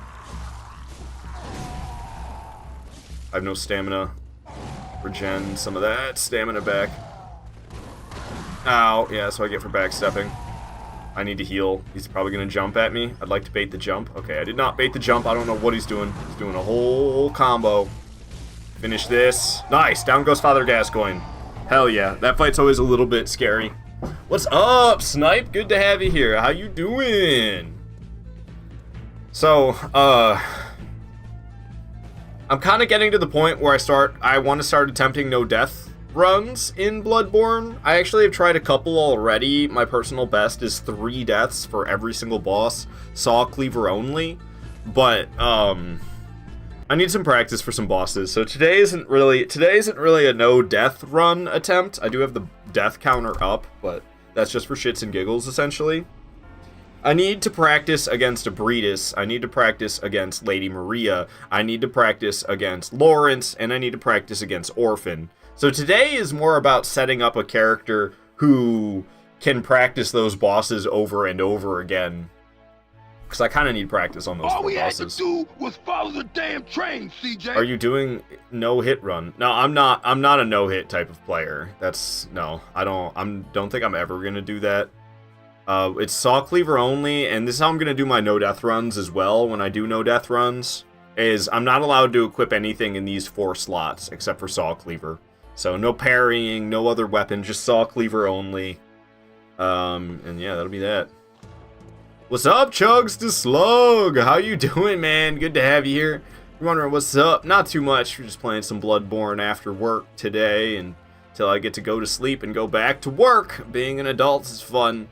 I have no stamina. Regen some of that stamina back. Ow. Yeah, that's what I get for backstepping. I need to heal. He's probably going to jump at me. I'd like to bait the jump. Okay, I did not bait the jump. I don't know what he's doing. He's doing a whole combo. Finish this. Nice. Down goes Father Gascoigne. Hell yeah. That fight's always a little bit scary. What's up, Snipe? Good to have you here. How you doing? So, I'm kind of getting to the point where I want to start attempting no death runs in Bloodborne. I actually have tried a couple already. My personal best is 3 deaths for every single boss, Saw Cleaver only. But I need some practice for some bosses. So today isn't really a no death run attempt. I do have the death counter up, but that's just for shits and giggles essentially. I need to practice against Abridus, I need to practice against Lady Maria, I need to practice against Lawrence, and I need to practice against Orphan. So today is more about setting up a character who can practice those bosses over and over again. Because I kind of need practice on those bosses. All we had to do was follow the damn train, CJ. Are you doing no-hit run? No, I'm not a no-hit type of player. No, I don't think I'm ever going to do that. It's Saw Cleaver only, and this is how I'm going to do my no-death runs as well when I do no-death runs, is I'm not allowed to equip anything in these 4 slots except for Saw Cleaver. So no parrying, no other weapon, just Saw Cleaver only. And yeah, that'll be that. What's up, Chugs to Slug? How you doing, man? Good to have you here. You're wondering what's up? Not too much. We're just playing some Bloodborne after work today, and until I get to go to sleep and go back to work. Being an adult is fun.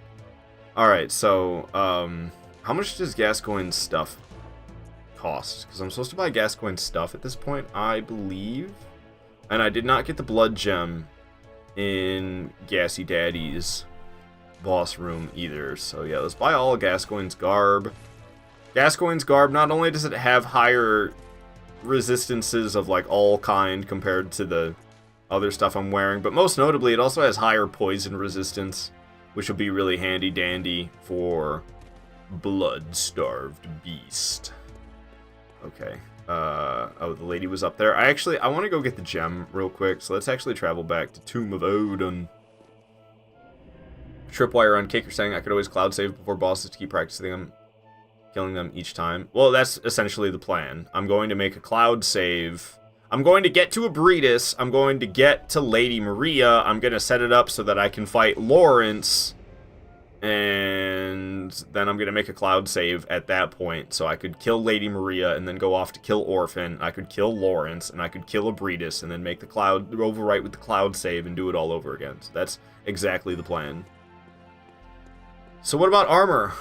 Alright, so, how much does Gascoigne's stuff cost? Because I'm supposed to buy Gascoigne's stuff at this point, I believe. And I did not get the blood gem in Gassy Daddy's boss room either. So yeah, let's buy all of Gascoigne's garb. Gascoigne's garb, not only does it have higher resistances of like all kind compared to the other stuff I'm wearing, but most notably it also has higher poison resistance, which will be really handy dandy for blood-starved beast. Okay. Oh, the lady was up there. I want to go get the gem real quick, so let's actually travel back to Tomb of Odin. Tripwire on Cake, you're saying I could always cloud save before bosses to keep practicing them, killing them each time. Well, that's essentially the plan. I'm going to make a cloud save. I'm going to get to Abridus. I'm going to get to Lady Maria. I'm going to set it up so that I can fight Lawrence. And then I'm going to make a cloud save at that point. So I could kill Lady Maria and then go off to kill Orphan. I could kill Lawrence and I could kill Abridus and then make the cloud overwrite with the cloud save and do it all over again. So that's exactly the plan. So what about armor?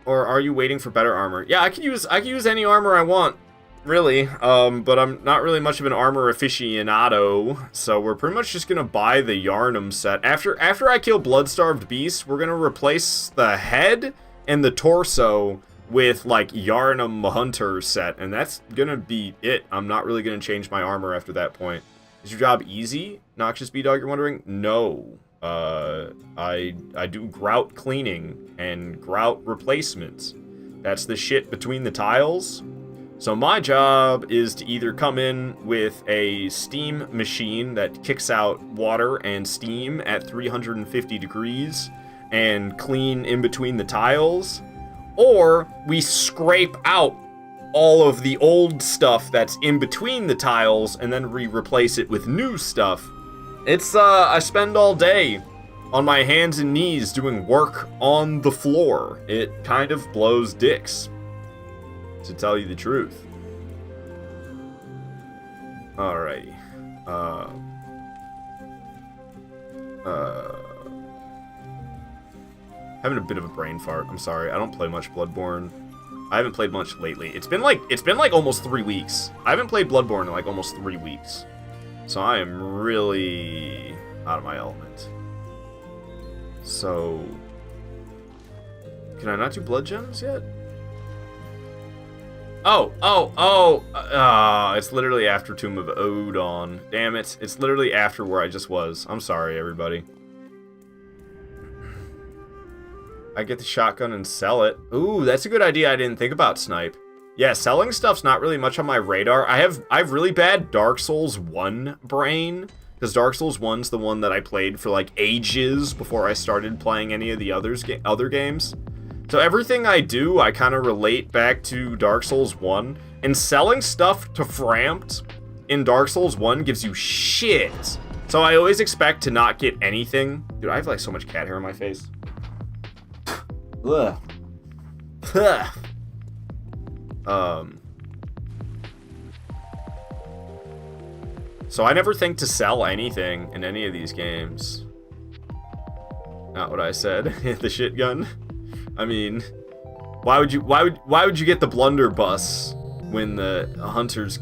Or are you waiting for better armor? Yeah, I can use any armor I want, really. But I'm not really much of an armor aficionado, so we're pretty much just gonna buy the Yarnum set. After I kill Blood-Starved Beast, we're gonna replace the head and the torso with like Yarnum Hunter set, and that's gonna be it. I'm not really gonna change my armor after that point. Is your job easy? Noxious B-Dog, you're wondering? No. I do grout cleaning and grout replacements. That's the shit between the tiles. So my job is to either come in with a steam machine that kicks out water and steam at 350 degrees and clean in between the tiles, or we scrape out all of the old stuff that's in between the tiles and then replace it with new stuff. It's, I spend all day on my hands and knees doing work on the floor. It kind of blows dicks, to tell you the truth. Alrighty. Having a bit of a brain fart. I'm sorry. I don't play much Bloodborne. I haven't played much lately. It's been like almost 3 weeks. I haven't played Bloodborne in like almost 3 weeks. So I am really out of my element. So, can I not do blood gems yet? It's literally after Tomb of Odin. Damn it. It's literally after where I just was. I'm sorry, everybody. I get the shotgun and sell it. Ooh, that's a good idea. I didn't think about Snipe. Yeah, selling stuff's not really much on my radar. I have really bad Dark Souls 1 brain, because Dark Souls 1's the one that I played for like ages before I started playing any of the other games. So everything I do, I kind of relate back to Dark Souls 1, and selling stuff to Framped in Dark Souls 1 gives you shit. So I always expect to not get anything. Dude, I have like so much cat hair on my face. Ugh. So I never think to sell anything in any of these games. Not what I said. The shit gun. I mean, why would you get the blunderbuss when the hunter's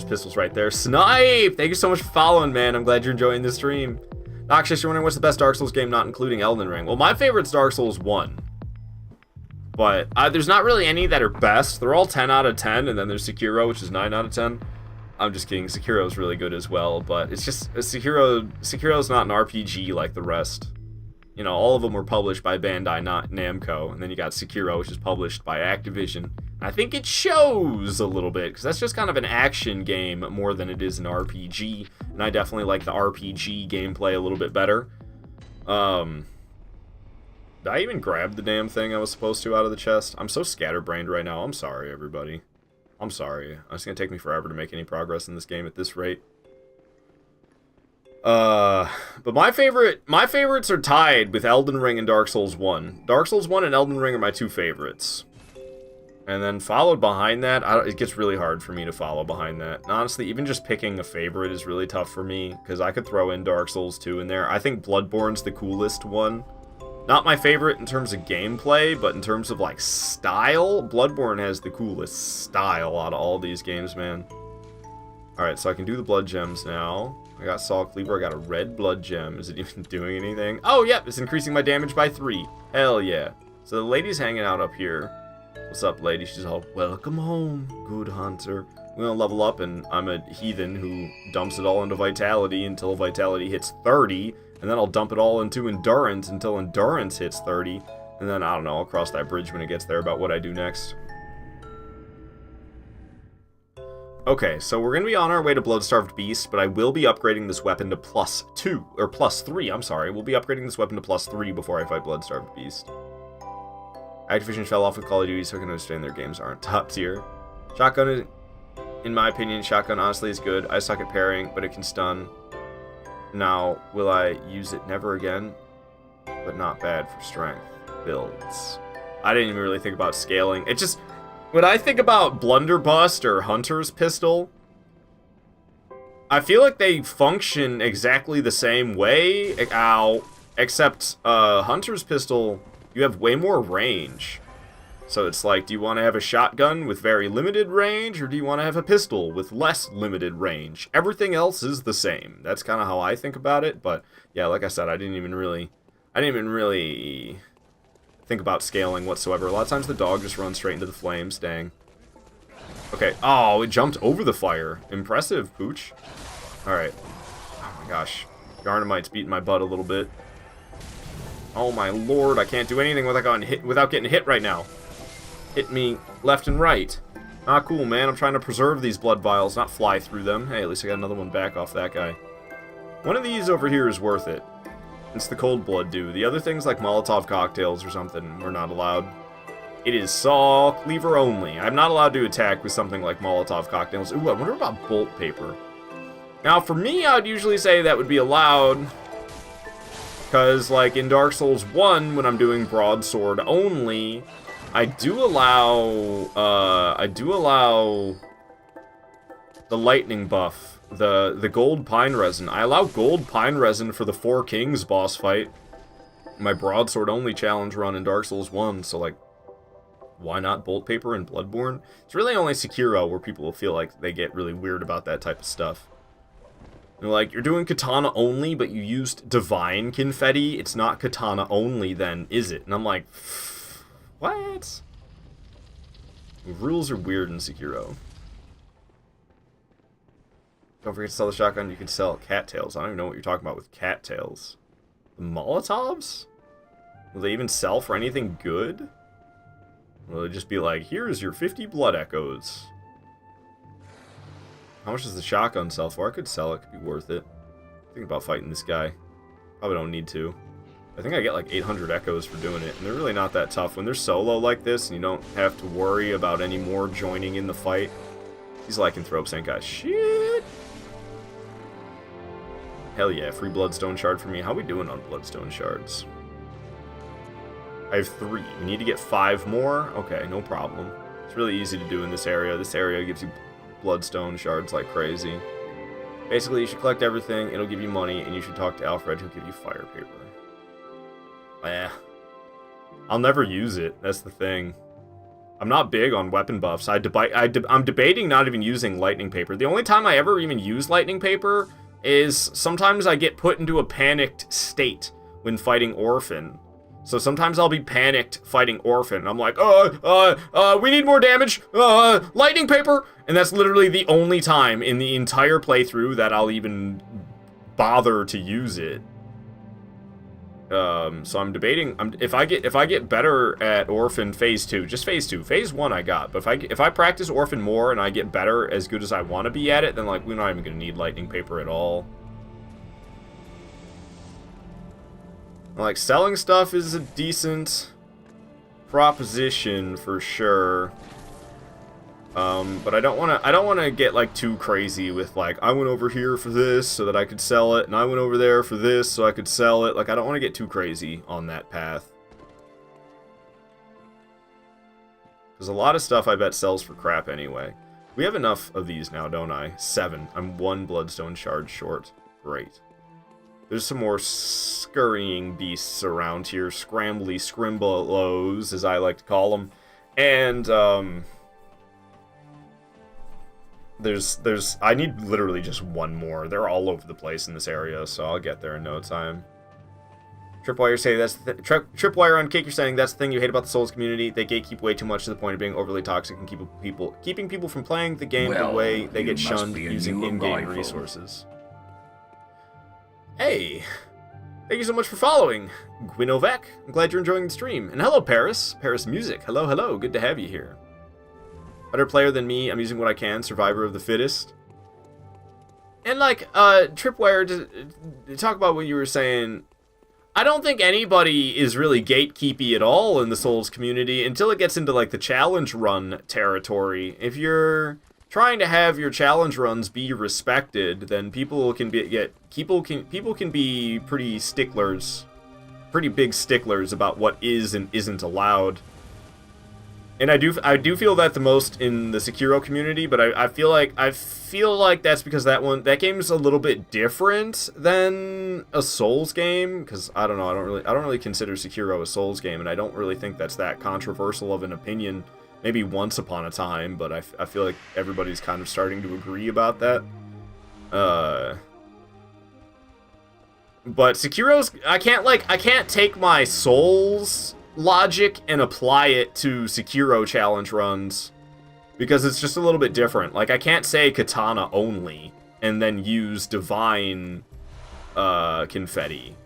pistol's right there? Snipe! Thank you so much for following, man. I'm glad you're enjoying the stream. Noxious, you're wondering what's the best Dark Souls game, not including Elden Ring. Well, my favorite's Dark Souls 1. But there's not really any that are best. They're all 10 out of 10, and then there's Sekiro, which is 9 out of 10. I'm just kidding. Sekiro's really good as well, but it's just Sekiro's not an RPG like the rest. You know, all of them were published by Bandai, not Namco, and then you got Sekiro, which is published by Activision. And I think it shows a little bit, because that's just kind of an action game more than it is an RPG, and I definitely like the RPG gameplay a little bit better. Did I even grab the damn thing I was supposed to out of the chest? I'm so scatterbrained right now. I'm sorry, everybody. I'm sorry. It's gonna take me forever to make any progress in this game at this rate. But my favorites are tied with Elden Ring and Dark Souls 1. Dark Souls 1 and Elden Ring are my two favorites. And then followed behind that, it gets really hard for me to follow behind that. And honestly, even just picking a favorite is really tough for me, because I could throw in Dark Souls 2 in there. I think Bloodborne's the coolest one. Not my favorite in terms of gameplay, but in terms of, like, style, Bloodborne has the coolest style out of all these games, man. Alright, so I can do the blood gems now. I got Saw Cleaver, I got a red blood gem. Is it even doing anything? Oh, yep, it's increasing my damage by 3. Hell yeah. So the lady's hanging out up here. What's up, lady? She's all, welcome home, good hunter. We're gonna level up, and I'm a heathen who dumps it all into Vitality until Vitality hits 30, and then I'll dump it all into Endurance until Endurance hits 30, and then, I don't know, I'll cross that bridge when it gets there about what I do next. Okay, so we're gonna be on our way to Blood-Starved Beast, but I will be upgrading this weapon to +2, or +3, I'm sorry. We'll be upgrading this weapon to +3 before I fight Blood-Starved Beast. Activision fell off with Call of Duty, so I can understand their games aren't top tier. Shotgun, in my opinion, shotgun honestly is good. I suck at parrying, but it can stun. Now, will I use it never again? But not bad for strength builds. I didn't even really think about scaling. It just, when I think about Blunderbuss or Hunter's Pistol, I feel like they function exactly the same way. Ow. Except, Hunter's Pistol, you have way more range. So it's like, do you want to have a shotgun with very limited range, or do you want to have a pistol with less limited range? Everything else is the same. That's kind of how I think about it, but yeah, like I said, I didn't even really think about scaling whatsoever. A lot of times the dog just runs straight into the flames, dang. Okay, oh, it jumped over the fire. Impressive, Pooch. Alright. Oh my gosh. Garnemite's beating my butt a little bit. Oh my lord, I can't do anything without getting hit right now. Hit me left and right. Not cool, man. I'm trying to preserve these blood vials, not fly through them. Hey, at least I got another one back off that guy. One of these over here is worth it. It's the cold blood dude. The other things like Molotov cocktails or something, we're not allowed. It is Saw Cleaver only. I'm not allowed to attack with something like Molotov cocktails. Ooh, I wonder about bolt paper. Now, for me, I would usually say that would be allowed. Because, like, in Dark Souls 1, when I'm doing broadsword only, I do allow the lightning buff, the gold pine resin. I allow gold pine resin for the Four Kings boss fight. My broadsword only challenge run in Dark Souls 1, so, like, why not bolt paper and Bloodborne? It's really only Sekiro where people will feel like they get really weird about that type of stuff. They're like, you're doing katana only, but you used divine confetti. It's not katana only then, is it? And I'm like, what? Rules are weird in Sekiro. Don't forget to sell the shotgun. You can sell cattails. I don't even know what you're talking about with cattails. The Molotovs? Will they even sell for anything good? Will they just be like, here's your 50 blood echoes? How much does the shotgun sell for? I could sell it. Could be worth it. Think about fighting this guy. Probably don't need to. I think I get like 800 echoes for doing it, and they're really not that tough. When they're solo like this, and you don't have to worry about any more joining in the fight. These lycanthropes ain't got shit. Hell yeah, free bloodstone shard for me. How we doing on bloodstone shards? I have 3. We need to get 5 more? Okay, no problem. It's really easy to do in this area. This area gives you bloodstone shards like crazy. Basically, you should collect everything, it'll give you money, and you should talk to Alfred, he'll give you fire paper. I'll never use it, that's the thing. I'm not big on weapon buffs. I'm debating not even using lightning paper. The only time I ever even use lightning paper is sometimes I get put into a panicked state when fighting Orphan. So sometimes I'll be panicked fighting Orphan, and I'm like, we need more damage, lightning paper! And that's literally the only time in the entire playthrough that I'll even bother to use it. So I'm debating, if I get better at Orphan Phase 2, just Phase 2, Phase 1 I got, but if I practice Orphan more and I get better as good as I want to be at it, then like, we're not even going to need lightning paper at all. Like, selling stuff is a decent proposition for sure. But I don't want to get like too crazy with like, I went over here for this so that I could sell it, and I went over there for this so I could sell it. Like, I don't want to get too crazy on that path. Because a lot of stuff I bet sells for crap anyway. We have enough of these now, don't I? 7. I'm 1 bloodstone shard short. Great. There's some more scurrying beasts around here. Scrambly scrimblos, as I like to call them. And, I need literally just 1 more. They're all over the place in this area, so I'll get there in no time. Tripwire say that's the Tripwire on Cake, you're saying that's the thing you hate about the Souls community. They gatekeep way too much to the point of being overly toxic and keeping people from playing the game the way they get shunned using in-game resources. Hey, thank you so much for following, Gwinovec. I'm glad you're enjoying the stream. And hello, Paris. Paris Music. Hello, hello. Good to have you here. Better player than me. I'm using what I can. Survivor of the fittest. And like, Tripwire, to talk about what you were saying, I don't think anybody is really gatekeepy at all in the Souls community until it gets into like the challenge run territory. If you're trying to have your challenge runs be respected, then people can be pretty sticklers, pretty big sticklers about what is and isn't allowed. And I do feel that the most in the Sekiro community, but I feel like that's because that game's a little bit different than a Souls game, because I don't know, I don't really consider Sekiro a Souls game, and I don't really think that's that controversial of an opinion. Maybe once upon a time, but I feel like everybody's kind of starting to agree about that. But Sekiro's, I can't take my Souls logic and apply it to Sekiro challenge runs, because it's just a little bit different. Like, I can't say katana only and then use divine confetti.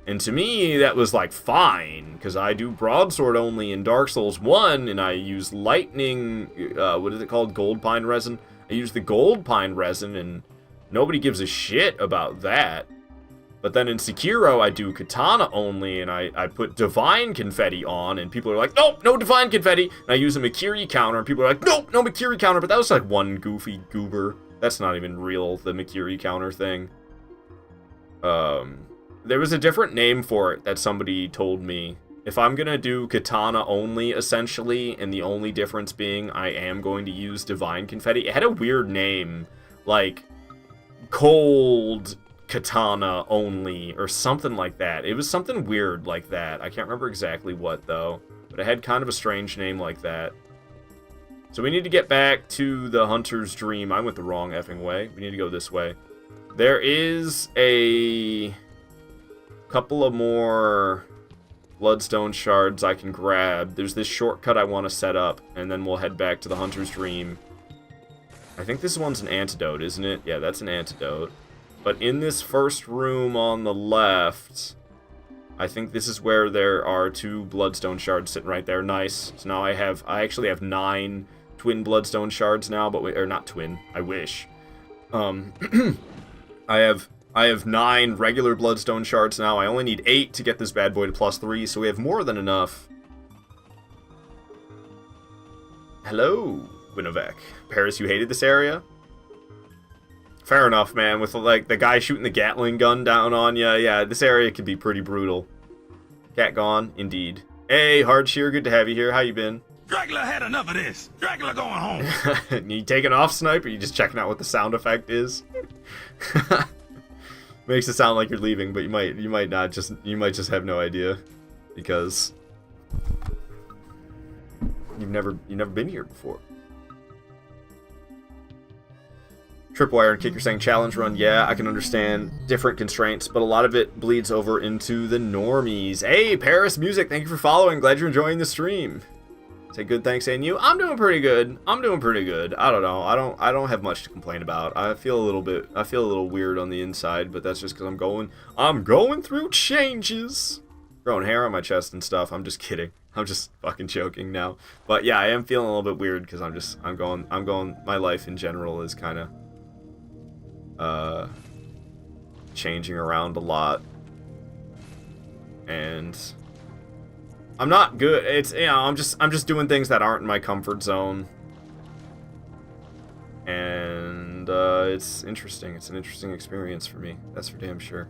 And to me, that was, like, fine, because I do broadsword only in Dark Souls 1, and I use lightning, what is it called, gold pine resin? I use the gold pine resin, and nobody gives a shit about that. But then in Sekiro, I do katana only, and I put divine confetti on, and people are like, nope, no divine confetti. And I use a Makiri counter, and people are like, nope, no Makiri counter. But that was like one goofy goober. That's not even real, the Makiri counter thing. There was a different name for it that somebody told me. If I'm gonna do katana only, essentially, and the only difference being I am going to use divine confetti, it had a weird name, like cold katana only, or something like that. It was something weird like that. I can't remember exactly what, though, but it had kind of a strange name like that. So we need to get back to the Hunter's Dream. I went the wrong effing way. We need to go this way. There is a couple of more bloodstone shards I can grab. There's this shortcut I want to set up, and then we'll head back to the Hunter's Dream. I think this one's an antidote, isn't it? Yeah, that's an antidote. But in this first room on the left, I think this is where there are 2 bloodstone shards sitting right there. Nice. So now I actually have 9 twin bloodstone shards now, but or not twin. I wish. I have 9 regular bloodstone shards now. I only need 8 to get this bad boy to +3, so we have more than enough. Hello, Winovec. Paris, you hated this area? Fair enough, man. With, like, the guy shooting the Gatling gun down on ya. Yeah, this area can be pretty brutal. Cat gone? Indeed. Hey, Hardshear, good to have you here. How you been? Dracula had enough of this. Dracula going home. You taking off, Snipe, or you just checking out what the sound effect is? Makes it sound like you're leaving, but you might not. You might just have no idea, because you've never been here before. Tripwire and Kick, you're saying challenge run. Yeah, I can understand different constraints, but a lot of it bleeds over into the normies. Hey, Paris Music, thank you for following. Glad you're enjoying the stream. Say good, thanks, and you. I'm doing pretty good. I don't know. I don't have much to complain about. I feel a little weird on the inside, but that's just because I'm going through changes. Growing hair on my chest and stuff. I'm just kidding. I'm just fucking joking now. But yeah, I am feeling a little bit weird because I'm going. My life in general is kind of changing around a lot, and I'm not good. It's, you know, I'm just doing things that aren't in my comfort zone, and it's interesting. It's an interesting experience for me. That's for damn sure.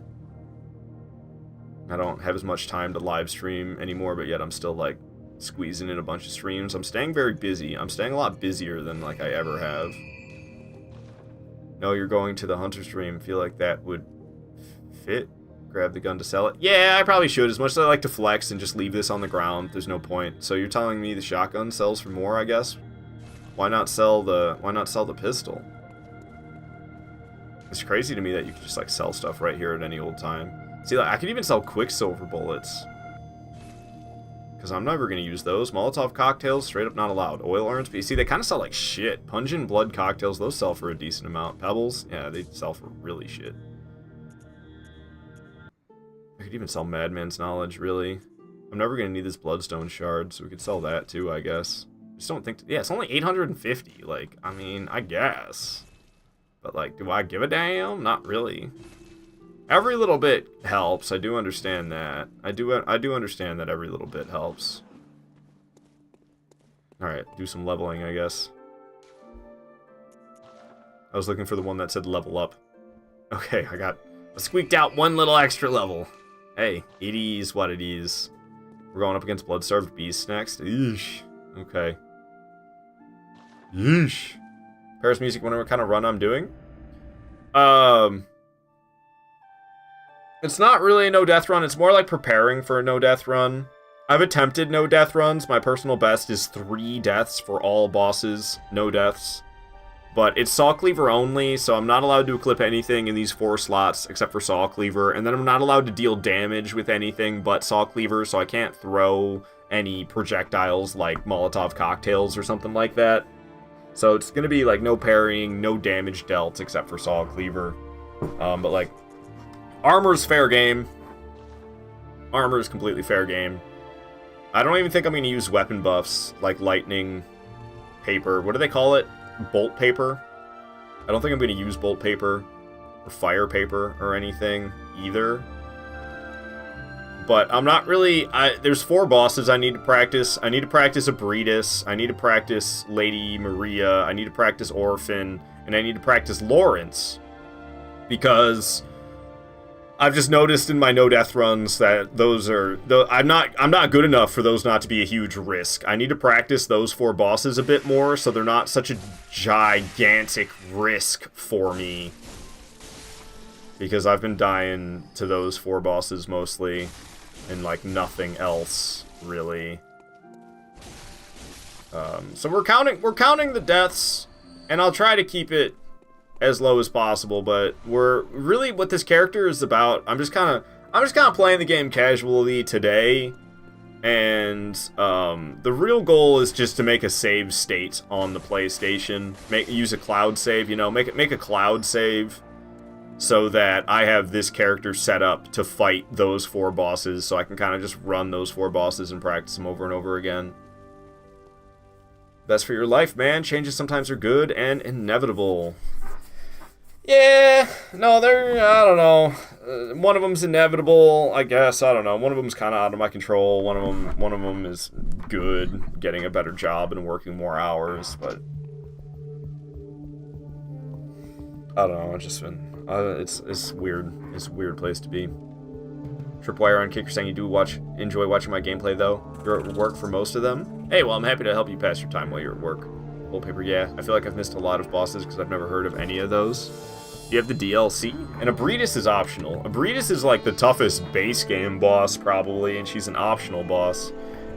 I don't have as much time to live stream anymore, but yet I'm still like squeezing in a bunch of streams. I'm staying very busy. I'm staying a lot busier than like I ever have. No, you're going to the Hunter's Dream. Feel like that would fit. Grab the gun to sell it. Yeah, I probably should. As much as I like to flex and just leave this on the ground, there's no point. So you're telling me the shotgun sells for more, I guess? Why not sell the pistol? It's crazy to me that you can just like sell stuff right here at any old time. See, like, I could even sell Quicksilver bullets, because I'm never going to use those. Molotov cocktails, straight up not allowed. Oil urns, but you see, they kind of sell like shit. Pungent blood cocktails, those sell for a decent amount. Pebbles, yeah, they sell for really shit. I could even sell Madman's Knowledge, really. I'm never going to need this Bloodstone shard, so we could sell that too, I guess. Just don't think... yeah, it's only 850. Like, I mean, I guess. But, like, do I give a damn? Not really. Every little bit helps. I do understand that. I do understand that every little bit helps. Alright, do some leveling, I guess. I was looking for the one that said level up. Okay, I squeaked out one little extra level. Hey, it is what it is. We're going up against Blood-Starved Beasts next. Eesh. Okay. Yeesh. Paris Music, wonder what kind of run I'm doing? It's not really a no-death run. It's more like preparing for a no-death run. I've attempted no-death runs. My personal best is 3 deaths for all bosses. No deaths. But it's Saw Cleaver only, so I'm not allowed to equip anything in these 4 slots except for Saw Cleaver. And then I'm not allowed to deal damage with anything but Saw Cleaver, so I can't throw any projectiles like Molotov cocktails or something like that. So it's going to be like no parrying, no damage dealt except for Saw Cleaver. But like... Armor's fair game. Armor is completely fair game. I don't even think I'm going to use weapon buffs like lightning paper. What do they call it? Bolt paper? I don't think I'm going to use bolt paper or fire paper or anything either. But I'm not really... there's 4 bosses I need to practice. I need to practice Abritus. I need to practice Lady Maria. I need to practice Orphan. And I need to practice Lawrence. Because I've just noticed in my no-death runs that those are... I'm not good enough for those not to be a huge risk. I need to practice those 4 bosses a bit more so they're not such a gigantic risk for me. Because I've been dying to those 4 bosses mostly. And, like, nothing else, really. So we're counting the deaths, and I'll try to keep it as low as possible, but we're really what this character is about. I'm just kind of playing the game casually today, and the real goal is just to make a save state on the PlayStation. Use a cloud save, you know, make a cloud save. So that I have this character set up to fight those 4 bosses, so I can kind of just run those 4 bosses and practice them over and over again. Best for your life, man. Changes sometimes are good and inevitable. Yeah, no, I don't know. One of them's inevitable, I guess. I don't know. One of them's kind of out of my control. One of them is good, getting a better job and working more hours, but I don't know. It's just been. It's weird. It's a weird place to be. Tripwire on Kicker saying you do enjoy watching my gameplay though. You're at work for most of them. Hey, well I'm happy to help you pass your time while you're at work. Wallpaper, yeah. I feel like I've missed a lot of bosses because I've never heard of any of those. You have the DLC, and Abritus is optional. Abritus is like the toughest base game boss probably, and she's an optional boss.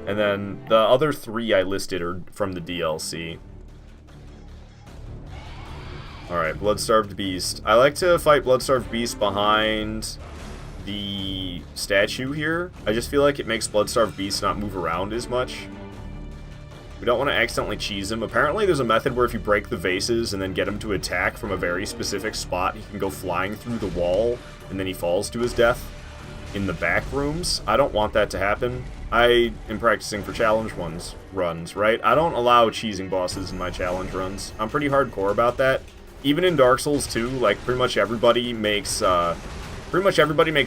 And then the other 3 I listed are from the DLC. Alright, Bloodstarved Beast. I like to fight Bloodstarved Beast behind the statue here. I just feel like it makes Bloodstarved Beast not move around as much. We don't want to accidentally cheese him. Apparently there's a method where if you break the vases and then get him to attack from a very specific spot, he can go flying through the wall, and then he falls to his death in the back rooms. I don't want that to happen. I am practicing for challenge runs, right? I don't allow cheesing bosses in my challenge runs. I'm pretty hardcore about that. Even in Dark Souls 2, like, pretty much everybody makes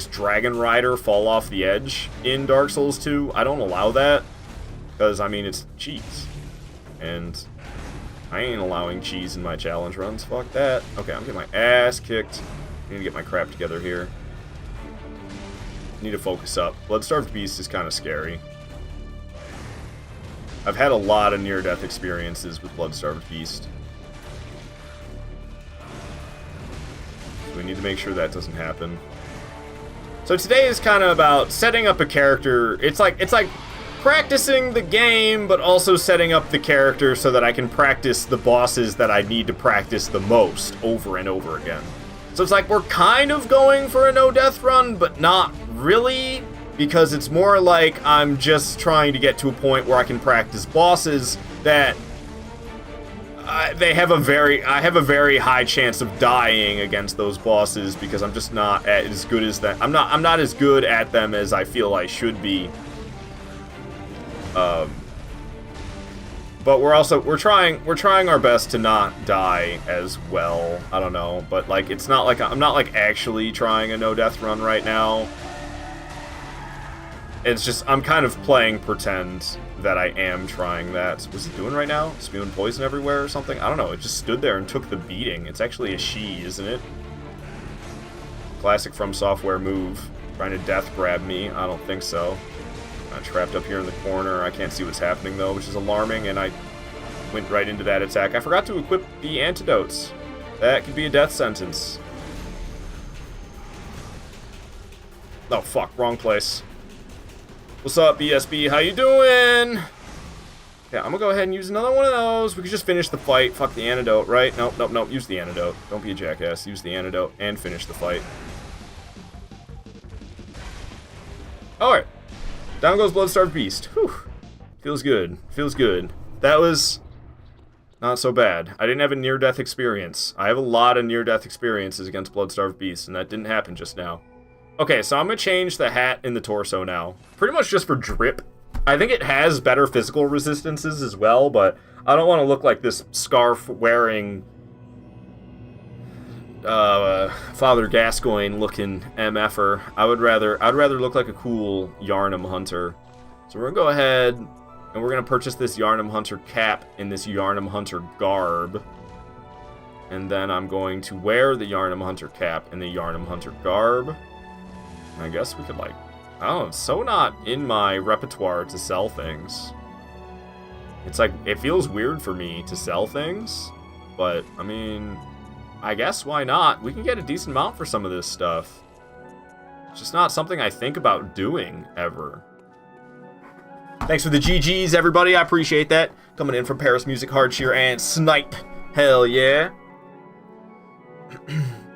Dragon Rider fall off the edge in Dark Souls 2. I don't allow that, because, I mean, it's cheese. And I ain't allowing cheese in my challenge runs. Fuck that. Okay, I'm getting my ass kicked. I need to get my crap together here. Need to focus up. Bloodstarved Beast is kind of scary. I've had a lot of near-death experiences with Bloodstarved Beast. We need to make sure that doesn't happen. So today is kind of about setting up a character. It's like practicing the game, but also setting up the character so that I can practice the bosses that I need to practice the most over and over again. So it's like we're kind of going for a no-death run, but not really, because it's more like I'm just trying to get to a point where I can practice bosses that I have a very high chance of dying against those bosses because I'm just not as good as them. I'm not as good at them as I feel I should be. But we're trying our best to not die as well. I don't know, but like it's not like I'm not like actually trying a no death run right now. It's just I'm kind of playing pretend that I am trying that. What's it doing right now? Spewing poison everywhere or something? I don't know. It just stood there and took the beating. It's actually a she, isn't it? Classic From Software move. Trying to death grab me. I don't think so. I'm trapped up here in the corner. I can't see what's happening though, which is alarming, and I went right into that attack. I forgot to equip the antidotes. That could be a death sentence. Oh fuck, wrong place. What's up, BSB? How you doing? Yeah, I'm gonna go ahead and use another one of those. We could just finish the fight. Fuck the antidote, right? Nope. Use the antidote. Don't be a jackass. Use the antidote and finish the fight. Alright. Down goes Bloodstarved Beast. Whew. Feels good. Feels good. That was not so bad. I didn't have a near-death experience. I have a lot of near-death experiences against Bloodstarved Beast, and that didn't happen just now. Okay, so I'm going to change the hat in the torso now. Pretty much just for drip. I think it has better physical resistances as well, but I don't want to look like this scarf-wearing Father Gascoigne-looking MFer. I'd rather look like a cool Yarnum Hunter. So we're going to go ahead, and we're going to purchase this Yarnum Hunter cap in this Yarnum Hunter garb. And then I'm going to wear the Yarnum Hunter cap in the Yarnum Hunter garb. I guess we could, like, I don't know, it's so not in my repertoire to sell things. It's like, it feels weird for me to sell things, but, I mean, I guess why not? We can get a decent amount for some of this stuff. It's just not something I think about doing, ever. Thanks for the GGs, everybody, I appreciate that. Coming in from Paris Music, Hardshire, and Snipe. Hell yeah.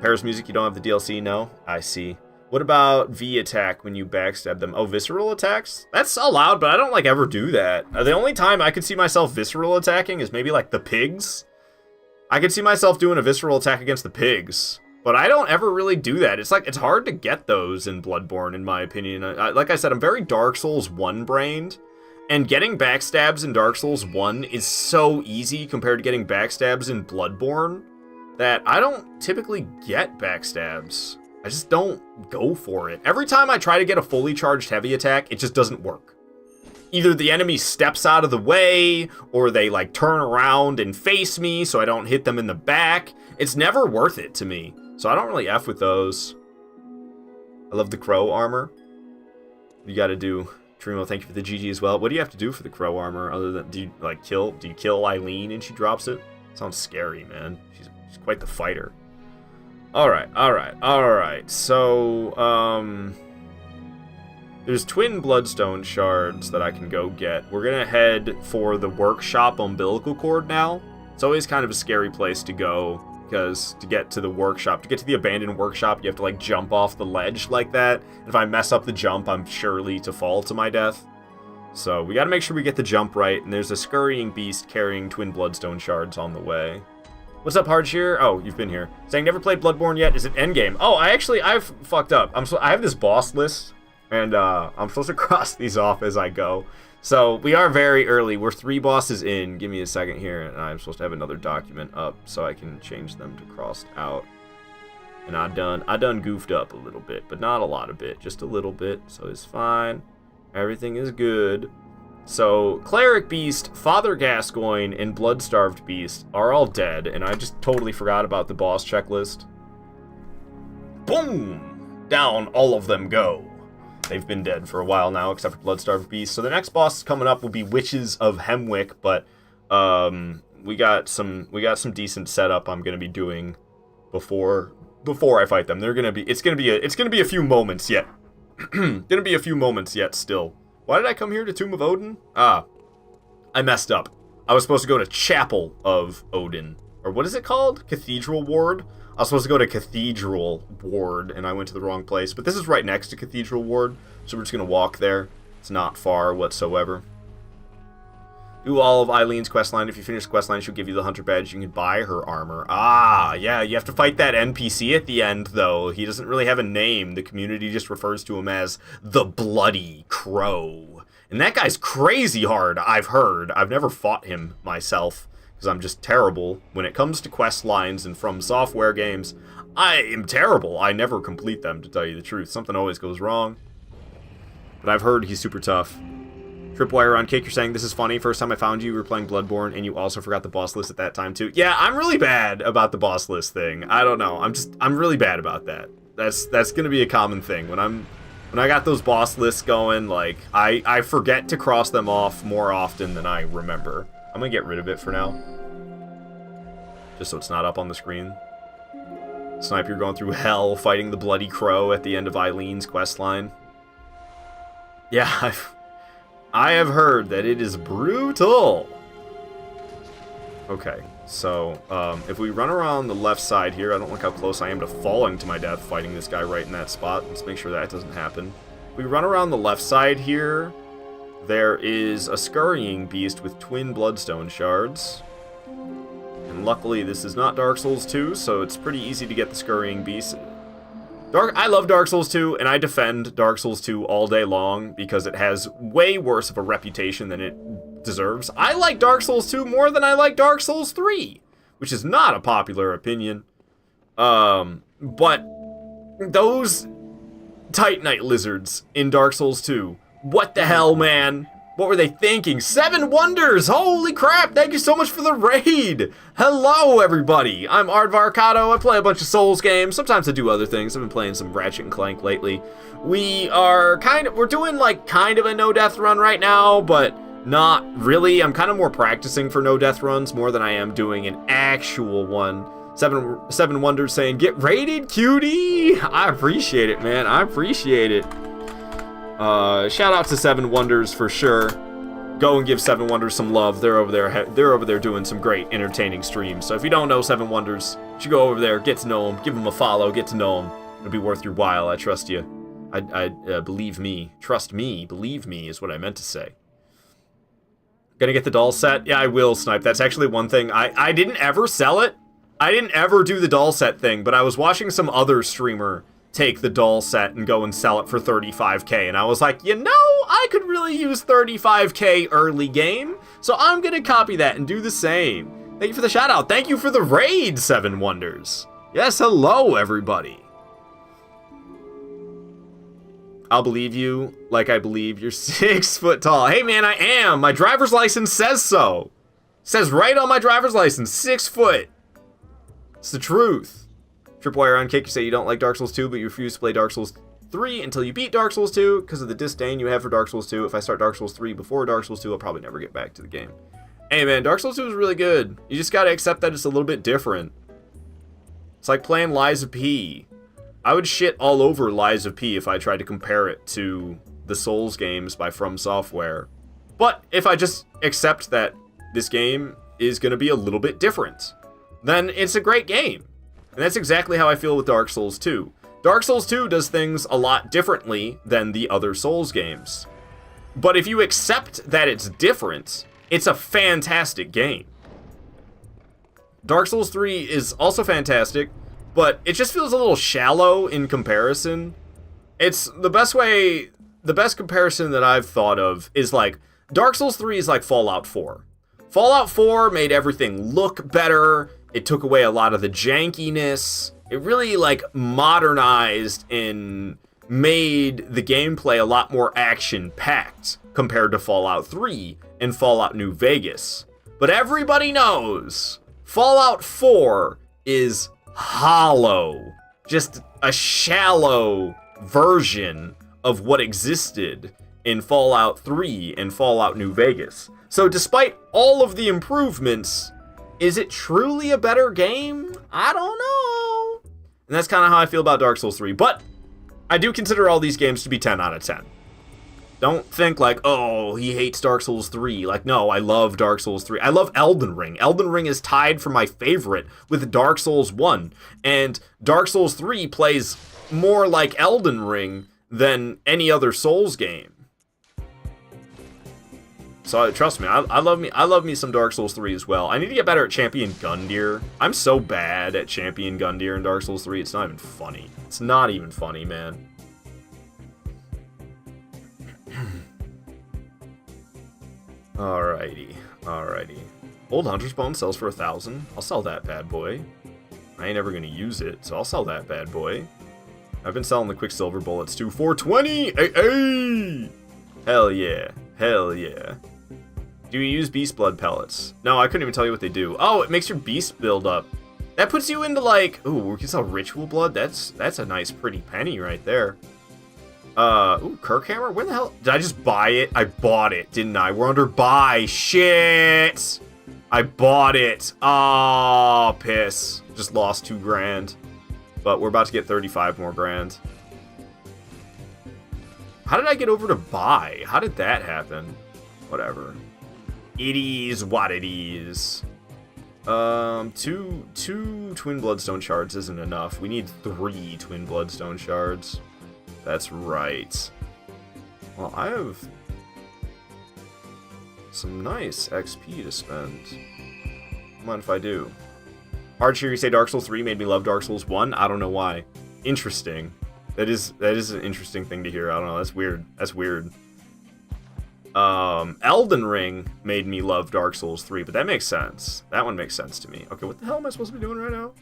Paris Music, you don't have the DLC? No? I see. What about V-attack when you backstab them? Oh, visceral attacks? That's allowed, but I don't, like, ever do that. The only time I could see myself visceral attacking is maybe, like, the pigs. I could see myself doing a visceral attack against the pigs. But I don't ever really do that. It's, like, it's hard to get those in Bloodborne, in my opinion. Like I said, I'm very Dark Souls 1-brained. And getting backstabs in Dark Souls 1 is so easy compared to getting backstabs in Bloodborne that I don't typically get backstabs. I just don't go for it. Every time I try to get a fully charged heavy attack, it just doesn't work. Either the enemy steps out of the way, or they, like, turn around and face me so I don't hit them in the back. It's never worth it to me. So I don't really F with those. I love the crow armor. You gotta do... Trimo, thank you for the GG as well. What do you have to do for the crow armor other than... Do you kill Eileen and she drops it? Sounds scary, man. She's quite the fighter. Alright. So, there's twin bloodstone shards that I can go get. We're gonna head for the workshop umbilical cord now. It's always kind of a scary place to go, because to get to the workshop, to get to the abandoned workshop, you have to, like, jump off the ledge like that. If I mess up the jump, I'm surely to fall to my death. So, we gotta make sure we get the jump right, and there's a scurrying beast carrying twin bloodstone shards on the way. What's up, Hardshire? Oh, you've been here. Saying never played Bloodborne yet. Is it endgame? Oh, I've fucked up. I have this boss list, and I'm supposed to cross these off as I go. So we are very early. We're 3 bosses in. Give me a second here, and I'm supposed to have another document up so I can change them to crossed out. And I done goofed up a little bit, but not a lot of bit, just a little bit. So it's fine. Everything is good. So, Cleric Beast, Father Gascoigne, and Blood-Starved Beast are all dead, and I just totally forgot about the boss checklist. Boom! Down all of them go. They've been dead for a while now, except for Blood-Starved Beast. So the next boss coming up will be Witches of Hemwick, but we got some decent setup I'm gonna be doing before I fight them. It's gonna be a few moments yet. Gonna be a few moments yet still. Why did I come here to Tomb of Odin? I messed up. I was supposed to go to Chapel of Odin. Or what is it called? Cathedral Ward? I was supposed to go to Cathedral Ward, and I went to the wrong place. But this is right next to Cathedral Ward, so we're just going to walk there. It's not far whatsoever. Do all of Eileen's questline. If you finish the questline, she'll give you the Hunter Badge. You can buy her armor. Ah, yeah, you have to fight that NPC at the end, though. He doesn't really have a name. The community just refers to him as the Bloody Crow. And that guy's crazy hard, I've heard. I've never fought him myself, because I'm just terrible. When it comes to quest lines and From Software games, I am terrible. I never complete them, to tell you the truth. Something always goes wrong. But I've heard he's super tough. Tripwire on Cake, you're saying, this is funny. First time I found you were playing Bloodborne, and you also forgot the boss list at that time, too. Yeah, I'm really bad about the boss list thing. I don't know. I'm really bad about that. That's gonna be a common thing. When I got those boss lists going, like, I forget to cross them off more often than I remember. I'm gonna get rid of it for now. Just so it's not up on the screen. Snipe, you're going through hell fighting the Bloody Crow at the end of Eileen's questline. Yeah, I have heard that it is brutal. Okay, so if we run around the left side here, I don't like how close I am to falling to my death fighting this guy right in that spot. Let's make sure that doesn't happen. If we run around the left side here, there is a scurrying beast with twin bloodstone shards. And luckily this is not Dark Souls 2, so it's pretty easy to get the scurrying beast. I love Dark Souls 2, and I defend Dark Souls 2 all day long because it has way worse of a reputation than it deserves. I like Dark Souls 2 more than I like Dark Souls 3, which is not a popular opinion. But those Titanite lizards in Dark Souls 2, what the hell, man? What were they thinking? 7 Wonders! Holy crap! Thank you so much for the raid! Hello, everybody! I'm Aardvarkado. I play a bunch of Souls games. Sometimes I do other things. I've been playing some Ratchet & Clank lately. We're doing like kind of a no-death run right now, but not really. I'm kind of more practicing for no-death runs more than I am doing an actual one. Seven Wonders saying, get raided, cutie! I appreciate it, man. I appreciate it. Shout out to 7 Wonders for sure. Go and give 7 Wonders some love. They're over there doing some great entertaining streams. So if you don't know 7 Wonders, you should go over there, get to know them, give them a follow, get to know them. It'll be worth your while. I trust you. I believe me. Trust me. Believe me is what I meant to say. Gonna get the doll set? Yeah, I will, Snipe. That's actually one thing. I didn't ever sell it. I didn't ever do the doll set thing, but I was watching some other streamer take the doll set and go and sell it for 35k, and I was like, you know, I could really use 35k early game, so I'm gonna copy that and do the same. Thank you for the shout out. Thank you for the raid, 7 Wonders. Yes, hello, everybody. I'll believe you like I believe you're 6 foot tall. Hey, man, I am. My driver's license says so. It says right on my driver's license, 6 foot. It's the truth. Tripwire on Kick, you say you don't like Dark Souls 2, but you refuse to play Dark Souls 3 until you beat Dark Souls 2 because of the disdain you have for Dark Souls 2. If I start Dark Souls 3 before Dark Souls 2, I'll probably never get back to the game. Hey, man, Dark Souls 2 is really good. You just gotta accept that it's a little bit different. It's like playing Lies of P. I would shit all over Lies of P if I tried to compare it to the Souls games by From Software. But if I just accept that this game is gonna be a little bit different, then it's a great game. And that's exactly how I feel with Dark Souls 2. Dark Souls 2 does things a lot differently than the other Souls games. But if you accept that it's different, it's a fantastic game. Dark Souls 3 is also fantastic, but it just feels a little shallow in comparison. It's the best comparison that I've thought of is like, Dark Souls 3 is like Fallout 4. Fallout 4 made everything look better. It took away a lot of the jankiness. It really, like, modernized and made the gameplay a lot more action-packed compared to Fallout 3 and Fallout New Vegas. But everybody knows Fallout 4 is hollow. Just a shallow version of what existed in Fallout 3 and Fallout New Vegas. So despite all of the improvements, is it truly a better game? I don't know. And that's kind of how I feel about Dark Souls 3. But I do consider all these games to be 10 out of 10. Don't think like, oh, he hates Dark Souls 3. Like, no, I love Dark Souls 3. I love Elden Ring. Elden Ring is tied for my favorite with Dark Souls 1. And Dark Souls 3 plays more like Elden Ring than any other Souls game. So trust me, I love me some Dark Souls 3 as well. I need to get better at Champion Gundyr. I'm so bad at Champion Gundyr in Dark Souls 3, it's not even funny. It's not even funny, man. Alrighty. Old Hunter's Bone sells for 1,000. I'll sell that bad boy. I ain't ever gonna use it, so I'll sell that bad boy. I've been selling the Quicksilver Bullets too. 420! Hey! Hell yeah. Hell yeah. Do you use Beast Blood pellets? No, I couldn't even tell you what they do. Oh, it makes your beast build up. That puts you into like, ooh, we can sell Ritual Blood. That's a nice pretty penny right there. Ooh, Kirkhammer? Where the hell? Did I just buy it? I bought it, didn't I? We're under buy. Shit! I bought it. Oh, piss. Just lost 2 grand. But we're about to get 35 more grand. How did I get over to buy? How did that happen? Whatever. It is what it is. Two Twin Bloodstone shards isn't enough. We need 3 Twin Bloodstone shards. That's right. Well, I have some nice XP to spend. Mind if I do? Hardshare, you say Dark Souls 3 made me love Dark Souls 1? I don't know why. Interesting. That is an interesting thing to hear. I don't know. That's weird. That's weird. Elden Ring made me love Dark Souls 3, but that makes sense. That one makes sense to me. Okay, what the hell am I supposed to be doing right now?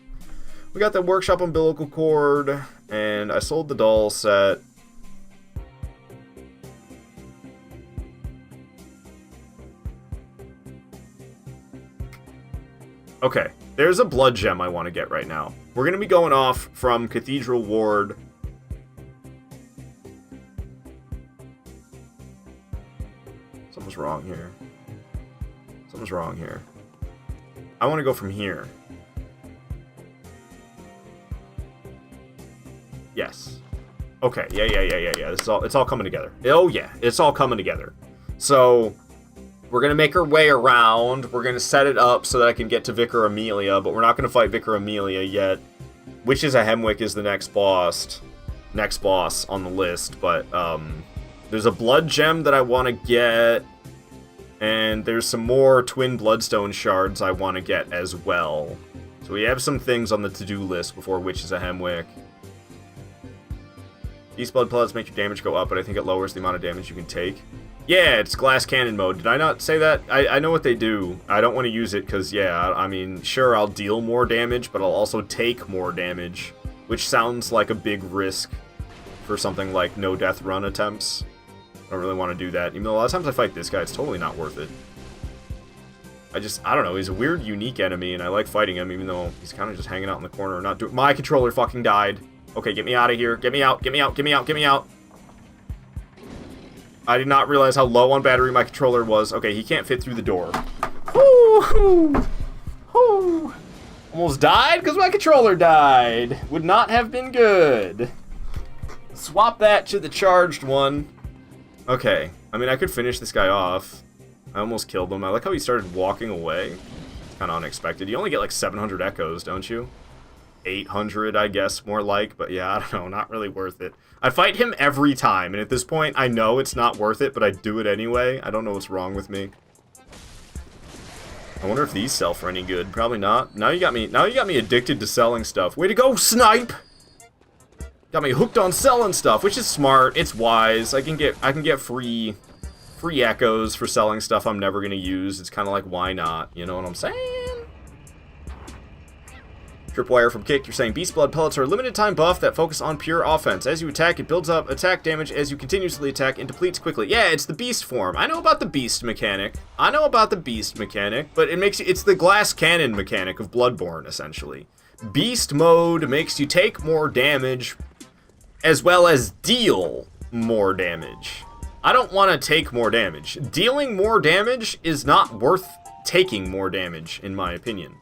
We got the workshop umbilical cord, and I sold the doll set. Okay, there's a blood gem I want to get right now. We're going to be going off from Cathedral Ward. Something's wrong here. Something's wrong here. I want to go from here. Yes. Okay, yeah. It's all coming together. Oh yeah, it's all coming together. So, we're going to make our way around. We're going to set it up so that I can get to Vicar Amelia, but we're not going to fight Vicar Amelia yet. Witches of Hemwick is the next boss on the list, but there's a blood gem that I want to get, and there's some more twin bloodstone shards I want to get as well. So we have some things on the to-do list before Witches of Hemwick. These blood pellets make your damage go up, but I think it lowers the amount of damage you can take. Yeah, it's glass cannon mode. Did I not say that? I know what they do. I don't want to use it because, yeah, I mean, sure, I'll deal more damage, but I'll also take more damage, which sounds like a big risk for something like no death run attempts. I don't really want to do that. Even though a lot of times I fight this guy, it's totally not worth it. I don't know, he's a weird, unique enemy, and I like fighting him, even though he's kind of just hanging out in the corner and not doing... My controller fucking died. Okay, get me out of here. Get me out, get me out, get me out, get me out. I did not realize how low on battery my controller was. Okay, he can't fit through the door. Woo! Woo! Almost died because my controller died. Would not have been good. Swap that to the charged one. Okay, I mean, I could finish this guy off. I almost killed him. I like how he started walking away. It's kind of unexpected. You only get like 700 echoes, don't you? 800, I guess, more like. But yeah, I don't know, not really worth it. I fight him every time, and at this point, I know it's not worth it, but I do it anyway. I don't know what's wrong with me. I wonder if these sell for any good. Probably not. Now you got me addicted to selling stuff. Way to go, Snipe! Got me hooked on selling stuff, which is smart. It's wise. I can get free echoes for selling stuff I'm never gonna use. It's kind of like, why not? You know what I'm saying? Tripwire from Kick, you're saying Beast Blood pellets are a limited time buff that focus on pure offense. As you attack, it builds up attack damage as you continuously attack and depletes quickly. Yeah, it's the Beast form. I know about the Beast mechanic. But it's the glass cannon mechanic of Bloodborne, essentially. Beast mode makes you take more damage as well as deal more damage. I don't want to take more damage. Dealing more damage is not worth taking more damage, in my opinion.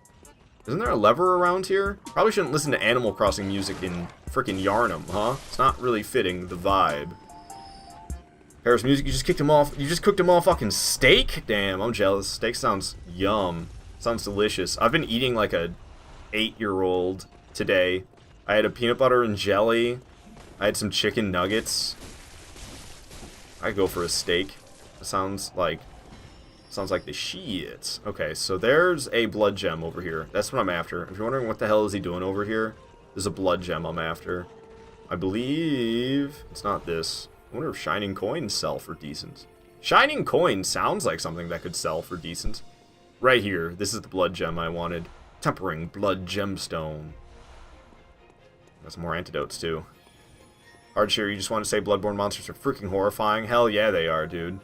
Isn't there a lever around here? Probably shouldn't listen to Animal Crossing music in frickin' Yarnum, huh? It's not really fitting the vibe. Paris music, you just kicked him off. You just cooked him all fucking steak? Damn, I'm jealous. Steak sounds yum. Sounds delicious. I've been eating like a 8-year-old today. I had a peanut butter and jelly. I had some chicken nuggets. I'd go for a steak. It sounds like the shit. Okay, so there's a blood gem over here. That's what I'm after. If you're wondering what the hell is he doing over here, there's a blood gem I'm after. I believe it's not this. I wonder if shining coins sell for decent. Shining coins sounds like something that could sell for decent. Right here. This is the blood gem I wanted. Tempering blood gemstone. Got some more antidotes too. Hardshare, you just want to say Bloodborne monsters are freaking horrifying? Hell yeah, they are, dude.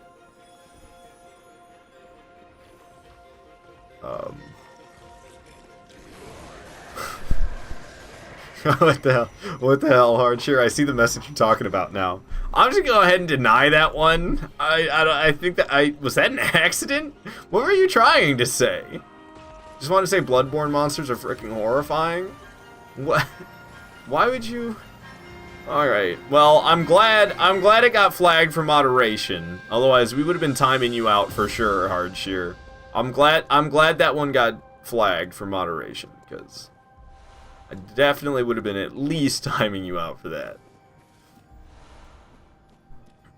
What the hell? What the hell, Hardshare? I see the message you're talking about now. I'm just gonna go ahead and deny that one. I think that was that an accident? What were you trying to say? Just want to say Bloodborne monsters are freaking horrifying? What? Why would you? Alright, well, I'm glad it got flagged for moderation. Otherwise, we would have been timing you out for sure, Hardshear. I'm glad that one got flagged for moderation, because I definitely would have been at least timing you out for that.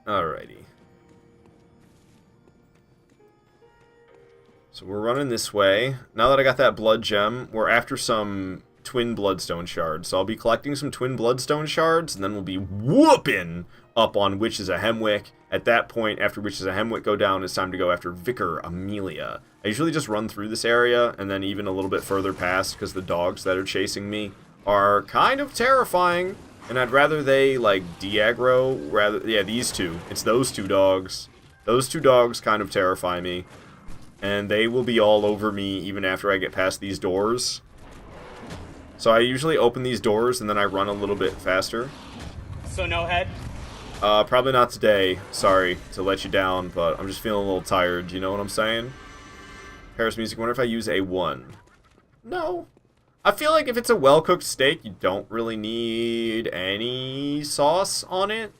Alrighty. So we're running this way. Now that I got that blood gem, we're after some twin bloodstone shards. So I'll be collecting some twin bloodstone shards, and then we'll be whooping up on Witches of Hemwick. At that point, after Witches of Hemwick go down, it's time to go after Vicar Amelia. I usually just run through this area, and then even a little bit further past, because the dogs that are chasing me are kind of terrifying. And I'd rather they, like, de-aggro, rather... Yeah, these two. It's those two dogs. Those two dogs kind of terrify me. And they will be all over me even after I get past these doors. So I usually open these doors, and then I run a little bit faster. So no head? Probably not today. Sorry to let you down, but I'm just feeling a little tired. You know what I'm saying? Paris music. I wonder if I use A1. No. I feel like if it's a well-cooked steak, you don't really need any sauce on it.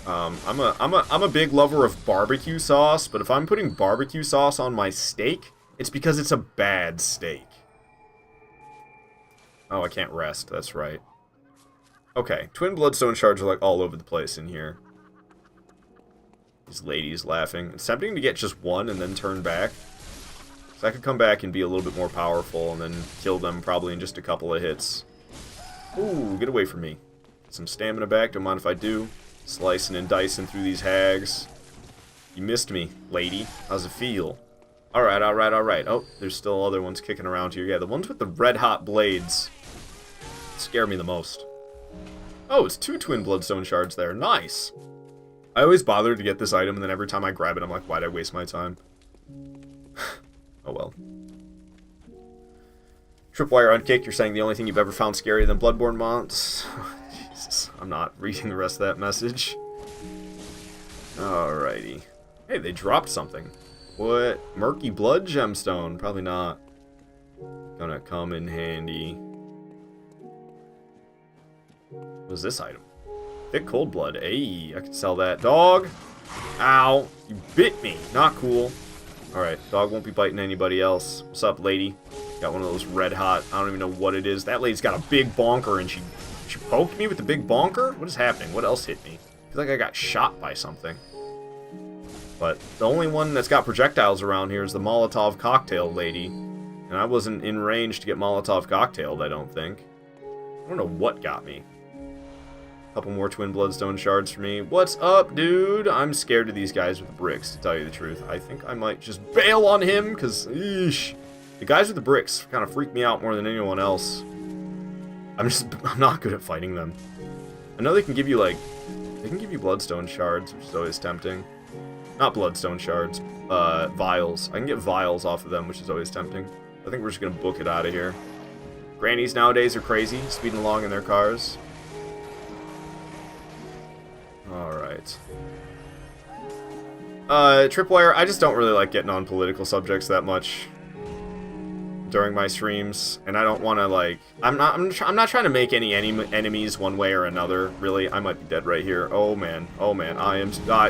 I'm a big lover of barbecue sauce, but if I'm putting barbecue sauce on my steak, it's because it's a bad steak. Oh, I can't rest. That's right. Okay, twin bloodstone shards are like all over the place in here. These ladies laughing. It's tempting to get just one and then turn back. So I could come back and be a little bit more powerful and then kill them probably in just a couple of hits. Ooh, get away from me. Get some stamina back, don't mind if I do. Slicing and dicing through these hags. You missed me, lady. How's it feel? Alright, alright, alright. Oh, there's still other ones kicking around here. Yeah, the ones with the red-hot blades scare me the most. Oh, it's 2 twin bloodstone shards there. Nice! I always bother to get this item, and then every time I grab it, I'm like, why'd I waste my time? Oh well. Tripwire Uncake, you're saying the only thing you've ever found scarier than Bloodborne mods? Jesus, I'm not reading the rest of that message. Alrighty. Hey, they dropped something. What? Murky Blood Gemstone? Probably not. Gonna come in handy. What's this item? Thick Cold Blood. Hey, I could sell that. Dog! Ow! You bit me! Not cool. Alright, dog won't be biting anybody else. What's up, lady? Got one of those red hot, I don't even know what it is. That lady's got a big bonker and she poked me with the big bonker? What is happening? What else hit me? I feel like I got shot by something. But the only one that's got projectiles around here is the Molotov cocktail lady. And I wasn't in range to get Molotov cocktailed, I don't think. I don't know what got me. Couple more twin bloodstone shards for me. What's up, dude? I'm scared of these guys with the bricks, to tell you the truth. I think I might just bail on him, because, eesh. The guys with the bricks kind of freak me out more than anyone else. I'm not good at fighting them. I know they can give you, like, they can give you bloodstone shards, which is always tempting. Not bloodstone shards, vials. I can get vials off of them, which is always tempting. I think we're just gonna book it out of here. Grannies nowadays are crazy, speeding along in their cars. Alright. Tripwire, I just don't really like getting on political subjects that much during my streams, and I don't want to, like, I'm not trying to make any enemies one way or another, really. I might be dead right here. Oh man,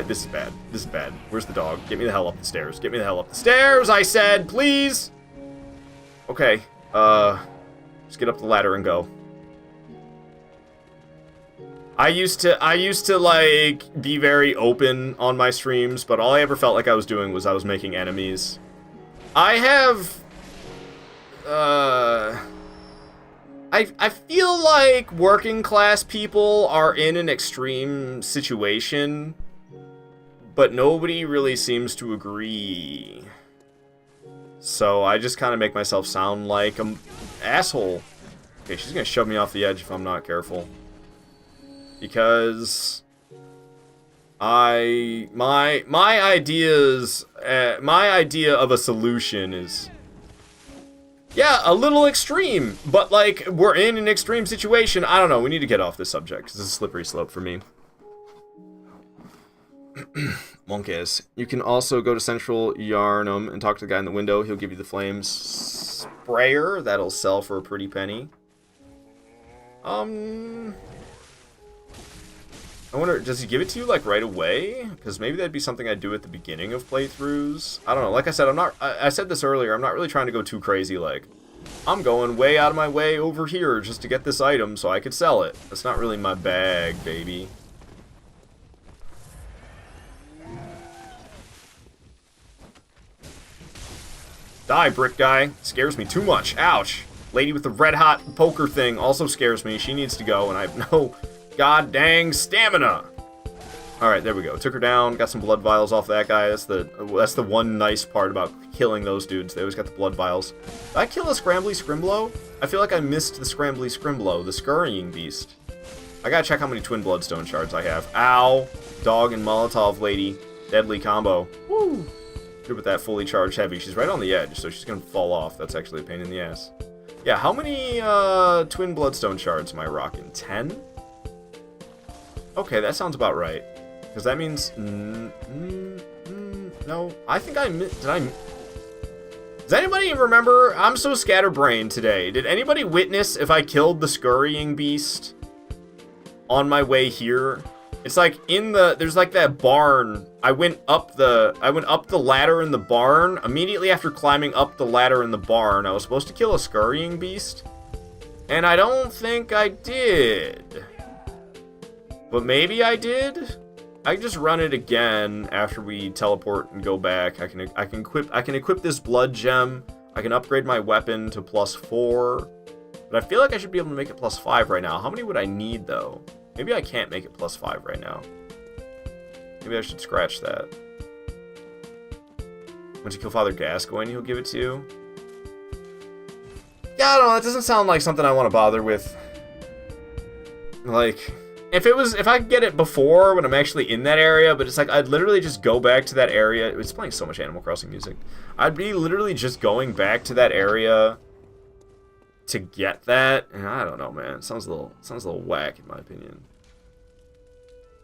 this is bad. This is bad. Where's the dog? Get me the hell up the stairs. Get me the hell up the stairs, I said, please! Okay, just get up the ladder and go. I used to like be very open on my streams, but all I ever felt like I was doing was I was making enemies. I feel like working class people are in an extreme situation, but nobody really seems to agree. So I just kind of make myself sound like an asshole. Okay, she's gonna shove me off the edge if I'm not careful. Because my idea of a solution is, yeah, a little extreme, but like we're in an extreme situation. I don't know. We need to get off this subject because it's a slippery slope for me. Monkeys. You can also go to Central Yarnum and talk to the guy in the window. He'll give you the flames sprayer that'll sell for a pretty penny. I wonder, does he give it to you, like, right away? Because maybe that'd be something I'd do at the beginning of playthroughs. I don't know. Like I said, I said this earlier, I'm not really trying to go too crazy, like, I'm going way out of my way over here just to get this item so I could sell it. That's not really my bag, baby. Die, brick guy. Scares me too much. Ouch. Lady with the red-hot poker thing also scares me. She needs to go, and I have no god dang stamina. Alright, there we go. Took her down. Got some blood vials off that guy. That's the one nice part about killing those dudes. They always got the blood vials. Did I kill a Scrambly Scrimblow? I feel like I missed the Scrambly Scrimblow, the Scurrying Beast. I gotta check how many Twin Bloodstone shards I have. Ow! Dog and Molotov lady. Deadly combo. Woo! Good with that fully charged heavy. She's right on the edge, so she's gonna fall off. That's actually a pain in the ass. Yeah, how many Twin Bloodstone shards am I rocking? 10? Okay, that sounds about right. Because that means... no, I think I... Does anybody remember? I'm so scatterbrained today. Did anybody witness if I killed the Scurrying Beast on my way here? It's like in the... There's like that barn. I went up the ladder in the barn. Immediately after climbing up the ladder in the barn, I was supposed to kill a Scurrying Beast. And I don't think I did. But maybe I did? I can just run it again after we teleport and go back. I can equip this blood gem. I can upgrade my weapon to +4. But I feel like I should be able to make it +5 right now. How many would I need though? Maybe I can't make it +5 right now. Maybe I should scratch that. Once you kill Father Gascoigne, he'll give it to you. Yeah, I don't know. That doesn't sound like something I want to bother with. Like... If I could get it before, when I'm actually in that area, but it's like, I'd literally just go back to that area. It's playing so much Animal Crossing music. I'd be literally just going back to that area to get that. And I don't know, man. It sounds a little whack, in my opinion.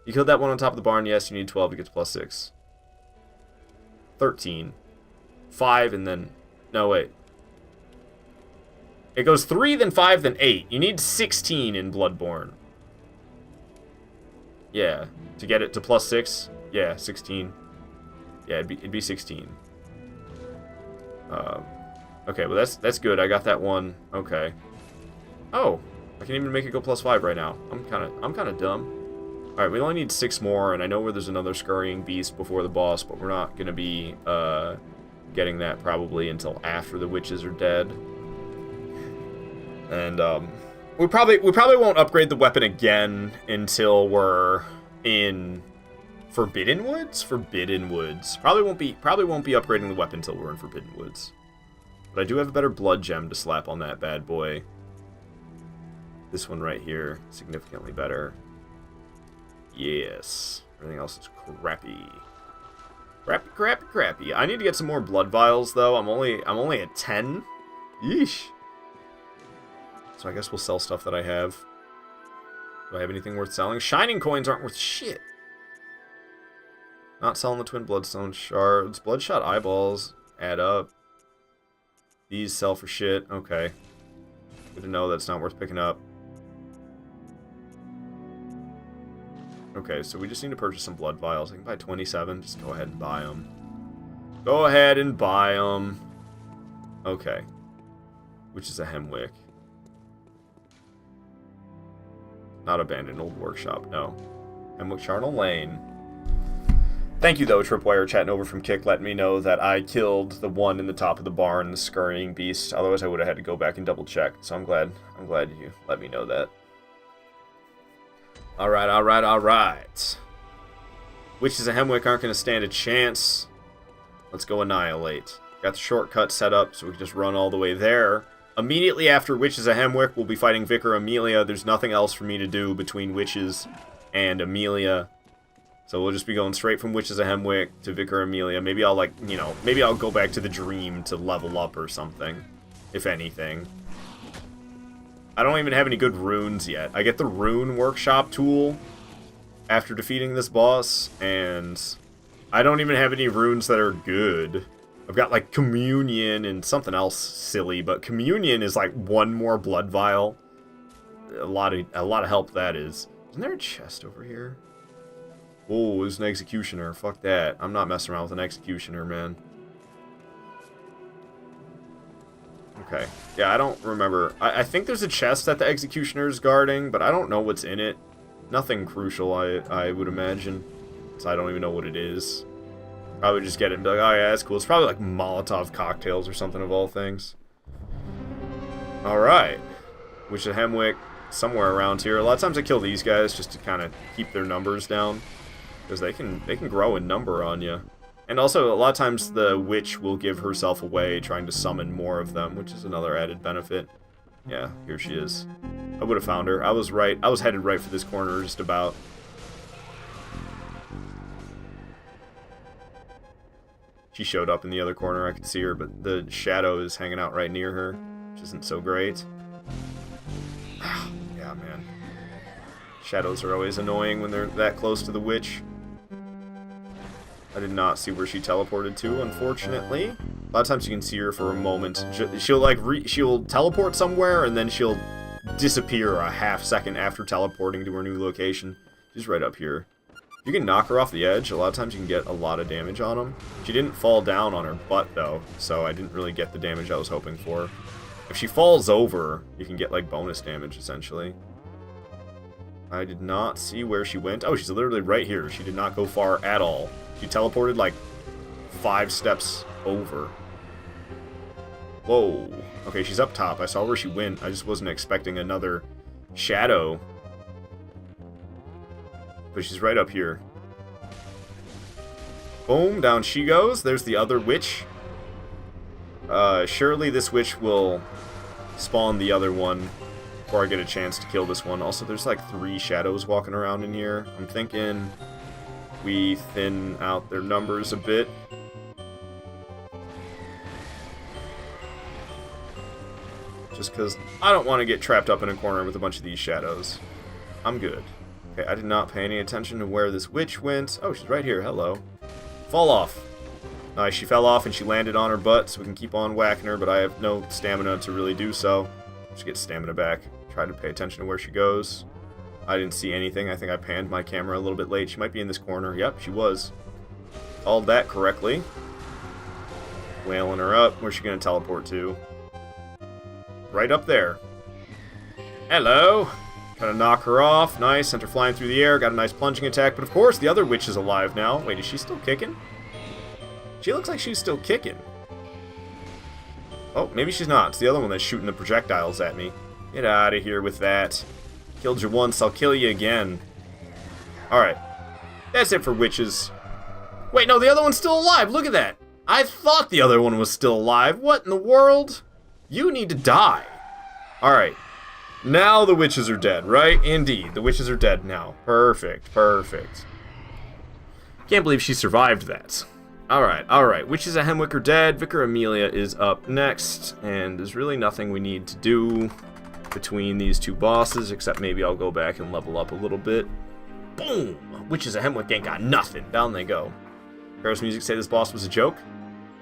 You killed that one on top of the barn. Yes, you need 12 to get to +6. 13. 5, and then... No, wait. It goes 3, then 5, then 8. You need 16 in Bloodborne. Yeah, to get it to +6. Yeah, 16. Yeah, it'd be 16. Okay, well that's good. I got that one. Okay. Oh, I can even make it go +5 right now. I'm kind of dumb. All right, we only need 6 more, and I know where there's another Scurrying Beast before the boss, but we're not gonna be getting that probably until after the witches are dead. And we probably won't upgrade the weapon again until we're in Forbidden Woods. Forbidden Woods. Probably won't be upgrading the weapon until we're in Forbidden Woods. But I do have a better blood gem to slap on that bad boy. This one right here, significantly better. Yes. Everything else is crappy. Crappy. I need to get some more blood vials though. I'm only at 10. Yeesh. So I guess we'll sell stuff that I have. Do I have anything worth selling? Shining coins aren't worth shit. Not selling the Twin Bloodstone shards. Bloodshot eyeballs add up. These sell for shit. Okay. Good to know that's not worth picking up. Okay, so we just need to purchase some blood vials. I can buy 27. Just go ahead and buy them. Go ahead and buy them. Okay. Which is a Hemwick. Not abandoned old workshop, no. Hemwick Charnel Lane. Thank you, though, Tripwire chatting over from Kick, letting me know that I killed the one in the top of the barn, the Scurrying Beast. Otherwise, I would have had to go back and double check. So I'm glad you let me know that. Alright. Witches of Hemwick aren't going to stand a chance. Let's go Annihilate. Got the shortcut set up, so we can just run all the way there. Immediately after Witches of Hemwick, we'll be fighting Vicar Amelia. There's nothing else for me to do between Witches and Amelia. So we'll just be going straight from Witches of Hemwick to Vicar Amelia. Maybe I'll, maybe I'll go back to the Dream to level up or something. If anything. I don't even have any good runes yet. I get the Rune Workshop tool after defeating this boss, and I don't even have any runes that are good. I've got, like, Communion and something else silly, but Communion is, like, 1 more blood vial. A lot of help that is. Isn't there a chest over here? Oh, there's an Executioner. Fuck that. I'm not messing around with an Executioner, man. Okay. Yeah, I don't remember. I think there's a chest that the Executioner's guarding, but I don't know what's in it. Nothing crucial, I would imagine. So I don't even know what it is. Probably just get it and be like, oh yeah, that's cool. It's probably like Molotov cocktails or something of all things. Alright. Witch of Hemwick, somewhere around here. A lot of times I kill these guys just to kind of keep their numbers down. Because they can grow in number on you. And also, a lot of times the witch will give herself away trying to summon more of them, which is another added benefit. Yeah, here she is. I would have found her. I was right. I was headed right for this corner just about. She showed up in the other corner. I could see her, but the shadow is hanging out right near her, which isn't so great. Yeah, man. Shadows are always annoying when they're that close to the witch. I did not see where she teleported to, unfortunately. A lot of times you can see her for a moment. She'll like she'll teleport somewhere and then she'll disappear a half second after teleporting to her new location. She's right up here. You can knock her off the edge. A lot of times you can get a lot of damage on them. She didn't fall down on her butt though, so I didn't really get the damage I was hoping for. If she falls over, you can get like bonus damage essentially. I did not see where she went. Oh, she's literally right here. She did not go far at all. She teleported like 5 steps over. Whoa. Okay, she's up top. I saw where she went. I just wasn't expecting another shadow. But she's right up here. Boom, down she goes. There's the other witch. Surely this witch will spawn the other one before I get a chance to kill this one. Also, there's like 3 shadows walking around in here. I'm thinking we thin out their numbers a bit. Just because I don't want to get trapped up in a corner with a bunch of these shadows. I'm good. Okay, I did not pay any attention to where this witch went. Oh, she's right here. Hello. Fall off. Nice, she fell off and she landed on her butt, so we can keep on whacking her, but I have no stamina to really do so. Just get stamina back. Try to pay attention to where she goes. I didn't see anything. I think I panned my camera a little bit late. She might be in this corner. Yep, she was. Called that correctly. Wailing her up. Where's she going to teleport to? Right up there. Hello. Kind of knock her off. Nice. Sent her flying through the air. Got a nice plunging attack. But of course, the other witch is alive now. Wait, is she still kicking? She looks like she's still kicking. Oh, maybe she's not. It's the other one that's shooting the projectiles at me. Get out of here with that. Killed you once, I'll kill you again. Alright. That's it for witches. Wait, no, the other one's still alive. Look at that. I thought the other one was still alive. What in the world? You need to die. Alright. Now the witches are dead, right? Indeed. The witches are dead now. Perfect. Perfect. Can't believe she survived that. Alright, alright. Witches at Hemwick are dead. Vicar Amelia is up next. And there's really nothing we need to do between these 2 bosses, except maybe I'll go back and level up a little bit. Boom! Witches at Hemwick ain't got nothing. Down they go. Paris Music say this boss was a joke.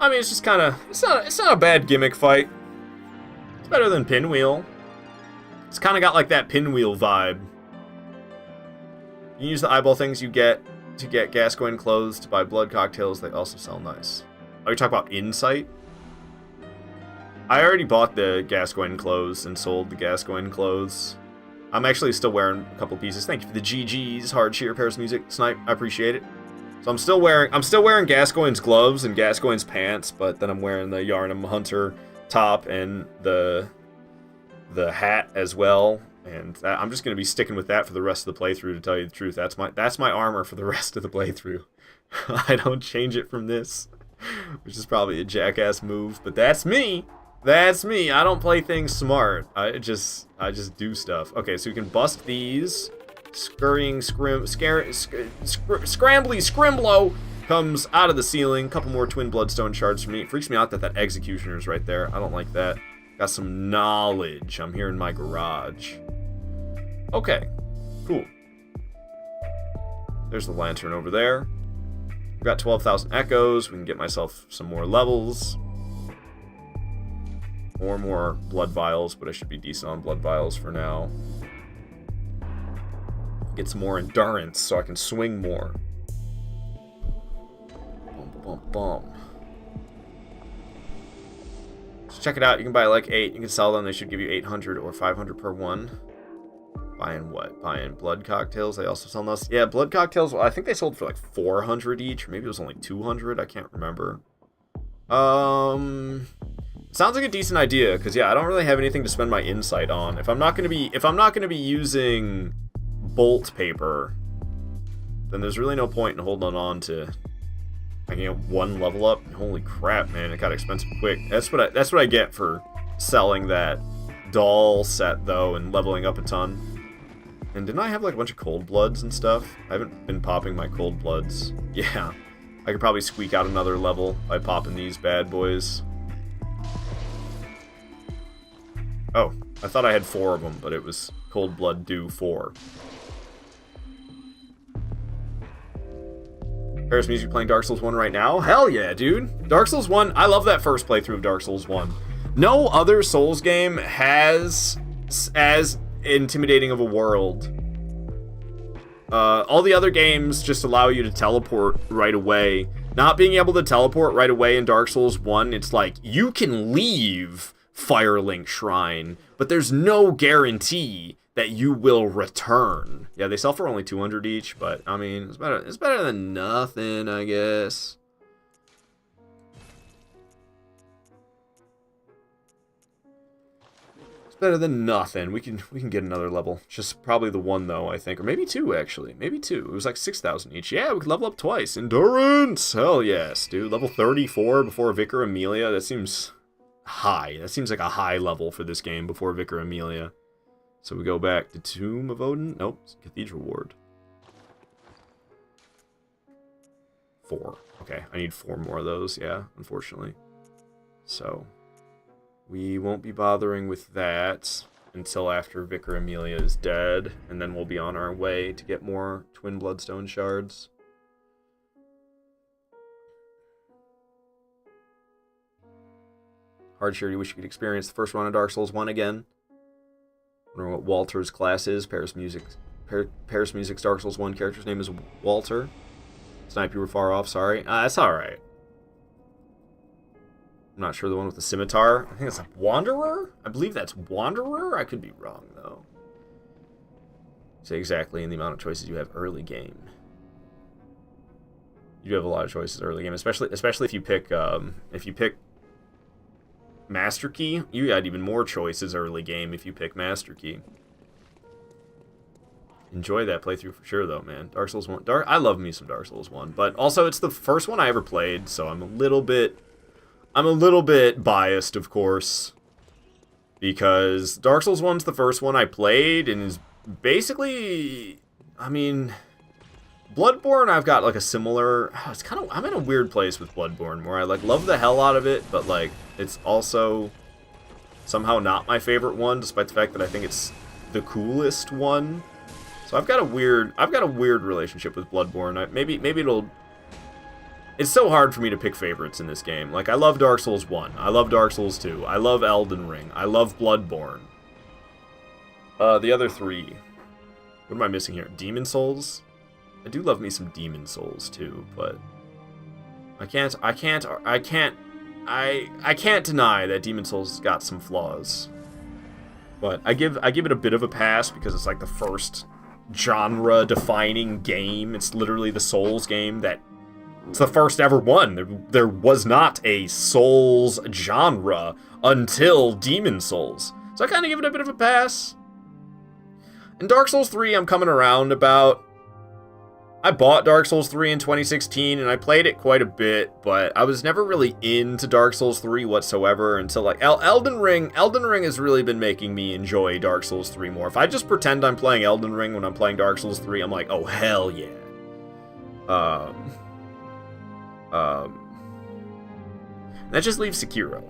I mean, it's just kind of... It's not a bad gimmick fight. It's better than Pinwheel. It's kind of got like that Pinwheel vibe. You use the eyeball things you get to get Gascoigne clothes to buy blood cocktails. They also sell nice. Oh, you're talking about Insight? I already bought the Gascoigne clothes and sold the Gascoigne clothes. I'm actually still wearing a couple pieces. Thank you for the GGs, Hard Cheer, Paris Music, Snipe. I appreciate it. So I'm still wearing Gascoigne's gloves and Gascoigne's pants, but then I'm wearing the Yarnum Hunter top and the hat as well. And I'm just gonna be sticking with that for the rest of the playthrough. To tell you the truth, that's my armor for the rest of the playthrough. I don't change it from this, which is probably a jackass move, but that's me. That's me. I don't play things smart. I just do stuff. Okay, so you can bust these. Scurrying Scrambly Scrimblow comes out of the ceiling. Couple more twin bloodstone shards for me. It freaks me out that executioner's right there. I don't like that. Got some knowledge. I'm here in my garage. Okay, cool. There's the lantern over there. I've got 12,000 echoes. We can get myself some more levels. More blood vials, but I should be decent on blood vials for now. Get some more endurance so I can swing more. Bum, bum, bum. So check it out. You can buy like 8. You can sell them. They should give you 800 or 500 per one. Buying what? Buying blood cocktails. They also sell those. Yeah, blood cocktails. Well, I think they sold for like 400 each. Or maybe it was only 200. I can't remember. Sounds like a decent idea, because yeah, I don't really have anything to spend my insight on. If I'm not gonna be using bolt paper, then there's really no point in holding on to. I can get 1 level up. Holy crap, man! It got expensive quick. That's what I get for selling that doll set though and leveling up a ton. And didn't I have like a bunch of cold bloods and stuff? I haven't been popping my cold bloods. Yeah, I could probably squeak out another level by popping these bad boys. Oh, I thought I had 4 of them, but it was Cold Blood do 4. Paris Music playing Dark Souls 1 right now? Hell yeah, dude. Dark Souls 1, I love that first playthrough of Dark Souls 1. No other Souls game has as intimidating of a world. All the other games just allow you to teleport right away. Not being able to teleport right away in Dark Souls 1, it's like, you can leave Firelink Shrine, but there's no guarantee that you will return. Yeah, they sell for only 200 each, but I mean, it's better than nothing, I guess. It's better than nothing. We can get another level. Just probably the 1 though, I think, or maybe 2 actually. Maybe 2. It was like 6,000 each. Yeah, we could level up twice. Endurance. Hell yes, dude. Level 34 before Vicar Amelia. That seems high. That seems like a high level for this game before Vicar Amelia. So we go back to Tomb of Odin. Nope, Cathedral Ward. 4. Okay, I need 4 more of those, yeah, unfortunately. So we won't be bothering with that until after Vicar Amelia is dead, and then we'll be on our way to get more Twin Bloodstone shards. Hardshare, you wish you could experience the first run of Dark Souls 1 again. I wonder what Walter's class is. Paris Music's Dark Souls 1 character's name is Walter. Snipe, you were far off, sorry. That's alright. I'm not sure the one with the scimitar. I think it's like Wanderer? I believe that's Wanderer? I could be wrong, though. Say exactly in the amount of choices you have early game. You do have a lot of choices early game, especially if you pick Master Key. You got even more choices early game if you pick Master Key. Enjoy that playthrough for sure, though, man. Dark Souls 1. I love me some Dark Souls 1, but also it's the first one I ever played, so I'm a little bit biased, of course, because Dark Souls 1's the first one I played, and is basically, I mean, Bloodborne, I've got like a similar. It's kind of. I'm in a weird place with Bloodborne where I like love the hell out of it, but like it's also somehow not my favorite one, despite the fact that I think it's the coolest one. So I've got a weird relationship with Bloodborne. Maybe it'll. It's so hard for me to pick favorites in this game. Like I love Dark Souls 1, I love Dark Souls 2, I love Elden Ring, I love Bloodborne. The other 3. What am I missing here? Demon Souls. I do love me some Demon Souls too, but I can't deny that Demon Souls has got some flaws. But I give it a bit of a pass because it's like the first genre-defining game. It's literally the Souls game that it's the first ever one. There was not a Souls genre until Demon Souls, so I kind of give it a bit of a pass. And Dark Souls 3, I'm coming around about. I bought Dark Souls 3 in 2016, and I played it quite a bit, but I was never really into Dark Souls 3 whatsoever until, like, Elden Ring. Elden Ring has really been making me enjoy Dark Souls 3 more. If I just pretend I'm playing Elden Ring when I'm playing Dark Souls 3, I'm like, oh, hell yeah. That just leaves Sekiro,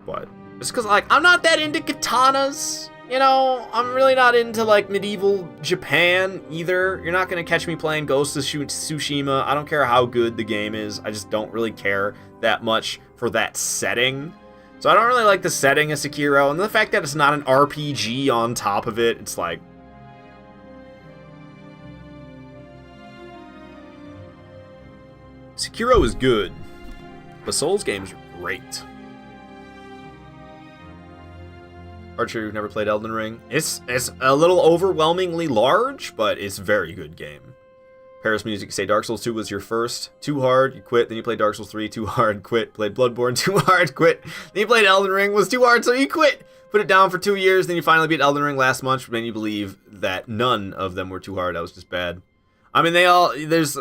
but it's because, like, I'm not that into katanas. You know, I'm really not into, like, medieval Japan, either. You're not going to catch me playing Ghost of Tsushima. I don't care how good the game is. I just don't really care that much for that setting. So I don't really like the setting of Sekiro. And the fact that it's not an RPG on top of it, it's like... Sekiro is good, but Souls games are great. Archer, you've never played Elden Ring. It's a little overwhelmingly large, but it's a very good game. Paris Music, say Dark Souls 2 was your first. Too hard, you quit. Then you played Dark Souls 3, too hard, quit. Played Bloodborne, too hard, quit. Then you played Elden Ring, was too hard, so you quit. Put it down for 2 years, then you finally beat Elden Ring last month, but then you believe that none of them were too hard. That was just bad. I mean, there's,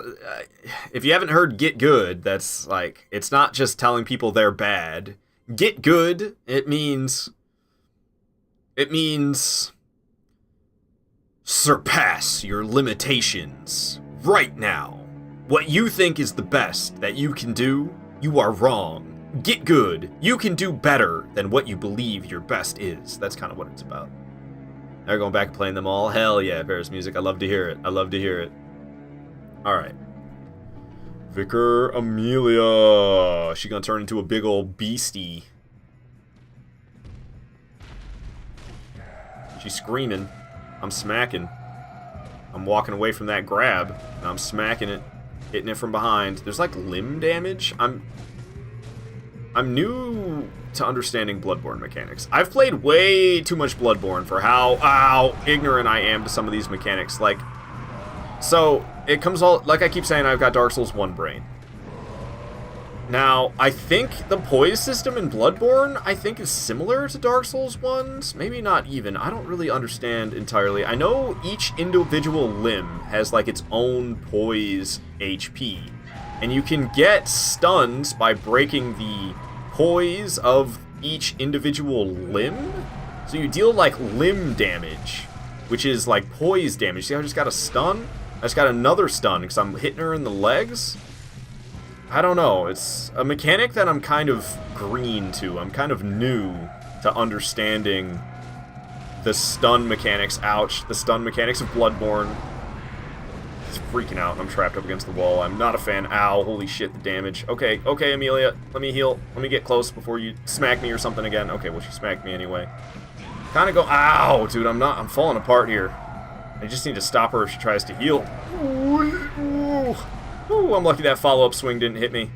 if you haven't heard Get Good, that's like, it's not just telling people they're bad. Get Good, it means surpass your limitations right now. What you think is the best that you can do, you are wrong. Get good. You can do better than what you believe your best is. That's kind of what it's about. Now we're going back and playing them all. Hell yeah, Paris Music. I love to hear it. I love to hear it. Alright. Vicar Amelia. She gonna turn into a big old beastie. She's screaming. I'm smacking. I'm walking away from that grab. And I'm smacking it. Hitting it from behind. There's like limb damage. I'm new to understanding Bloodborne mechanics. I've played way too much Bloodborne for how ignorant I am to some of these mechanics. Like, so it comes all, like I keep saying, I've got Dark Souls 1 brain. Now, I think the poise system in Bloodborne, I think, is similar to Dark Souls 1's. Maybe not even. I don't really understand entirely. I know each individual limb has, like, its own poise HP. And you can get stuns by breaking the poise of each individual limb. So you deal, like, limb damage, which is, like, poise damage. See how I just got a stun? I just got another stun because I'm hitting her in the legs. I don't know. It's a mechanic that I'm kind of green to. I'm kind of new to understanding the stun mechanics. Ouch. The stun mechanics of Bloodborne. It's freaking out. I'm trapped up against the wall. I'm not a fan. Ow. Holy shit, the damage. Okay, Amelia. Let me heal. Let me get close before you smack me or something again. Okay, well, she smacked me anyway. Kind of go... Ow, dude. I'm falling apart here. I just need to stop her if she tries to heal. Ooh, I'm lucky that follow-up swing didn't hit me.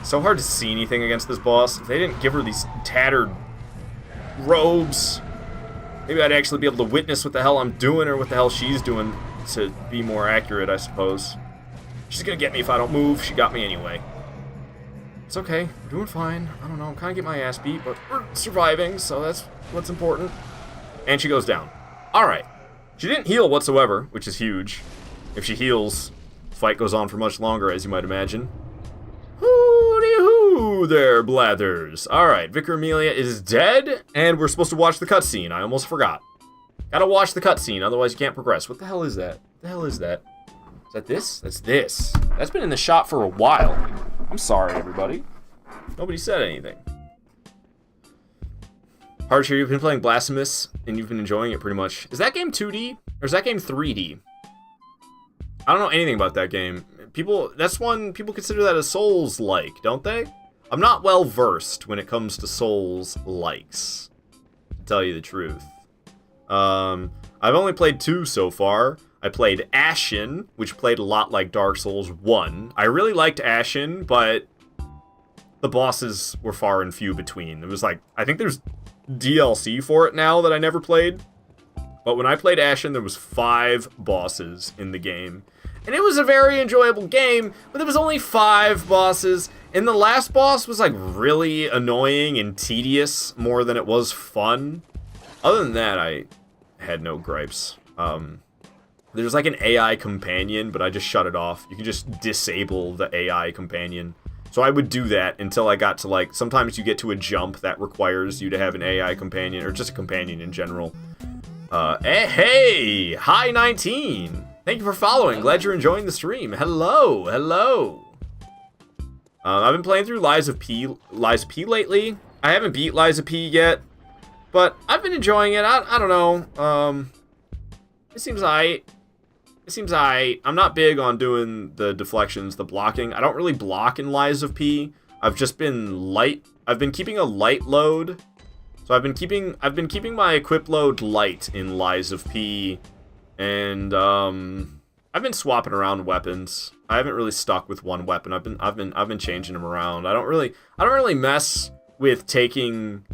So hard to see anything against this boss. If they didn't give her these tattered robes, maybe I'd actually be able to witness what the hell I'm doing or what the hell she's doing to be more accurate, I suppose. She's gonna get me if I don't move. She got me anyway. It's okay. We're doing fine. I don't know. I'm kind of getting my ass beat, but we're surviving, so that's what's important. And she goes down. Alright. She didn't heal whatsoever, which is huge. If she heals, the fight goes on for much longer, as you might imagine. Hooty-hoo there, Blathers. Alright, Vicar Amelia is dead, and we're supposed to watch the cutscene. I almost forgot. Gotta watch the cutscene, otherwise you can't progress. What the hell is that? What the hell is that? Is that this? That's this. That's been in the shop for a while. I'm sorry, everybody. Nobody said anything. Archer, you've been playing Blasphemous, and you've been enjoying it pretty much. Is that game 2D, or is that game 3D? I don't know anything about that game. That's one, people consider that a Souls-like, don't they? I'm not well-versed when it comes to Souls-likes, to tell you the truth. I've only played 2 so far. I played Ashen, which played a lot like Dark Souls 1. I really liked Ashen, but the bosses were far and few between. It was like, I think there's DLC for it now that I never played. But when I played Ashen, there was 5 bosses in the game. And it was a very enjoyable game, but there was only 5 bosses. And the last boss was like really annoying and tedious more than it was fun. Other than that, I had no gripes. There's like an AI companion, but I just shut it off. You can just disable the AI companion. So I would do that until I got to, like, sometimes you get to a jump that requires you to have an AI companion, or just a companion in general. Hey! Hi, 19! Thank you for following. Glad you're enjoying the stream. Hello! I've been playing through Lies of P lately. I haven't beat Lies of P yet, but I've been enjoying it. I don't know. It seems aight. I'm not big on doing the deflections, the blocking. I don't really block in Lies of P. I've been keeping a light load. So I've been keeping my equip load light in Lies of P. And I've been swapping around weapons. I haven't really stuck with one weapon. I've been changing them around. I don't really mess with taking...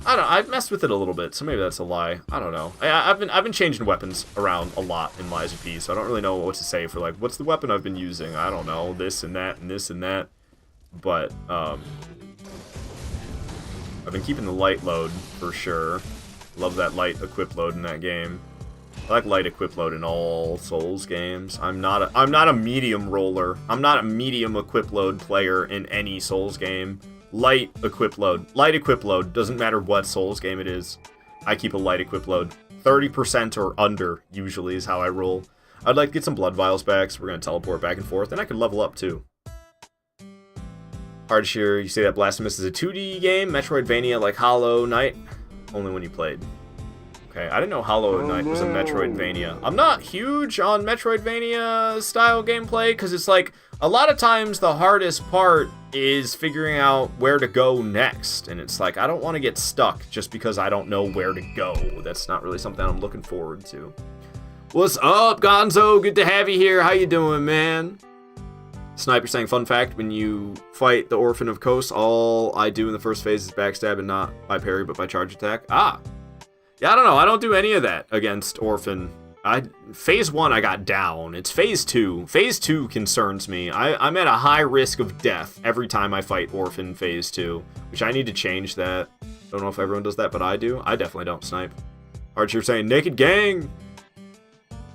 I don't know, I've messed with it a little bit, so maybe that's a lie. I don't know. I've been changing weapons around a lot in Lies of P, so I don't really know what to say for, like, what's the weapon I've been using? I don't know, this and that and this and that. But, I've been keeping the light load, for sure. Love that light equip load in that game. I like light equip load in all Souls games. I'm not a medium roller. I'm not a medium equip load player in any Souls game. Light equip load. Light equip load. Doesn't matter what Souls game it is. I keep a light equip load. 30% or under, usually, is how I roll. I'd like to get some blood vials back, so we're going to teleport back and forth, and I can level up, too. Hardshire, you say that Blasphemous is a 2D game? Metroidvania like Hollow Knight? Only when you played. Okay, I didn't know Hollow Knight was a Metroidvania. I'm not huge on Metroidvania-style gameplay, because it's like, a lot of times the hardest part is figuring out where to go next, and it's like, I don't want to get stuck just because I don't know where to go. That's not really something I'm looking forward to. What's up, Gonzo? Good to have you here. How you doing, man? Sniper saying, fun fact, when you fight the Orphan of Kos, all I do in the first phase is backstab and not by parry, but by charge attack. Ah. Yeah, I don't know. I don't do any of that against Orphan. Phase 1, I got down. It's Phase 2. Phase 2 concerns me. I'm at a high risk of death every time I fight Orphan Phase 2, which I need to change that. Don't know if everyone does that, but I do. I definitely don't snipe. Archer saying, naked gang.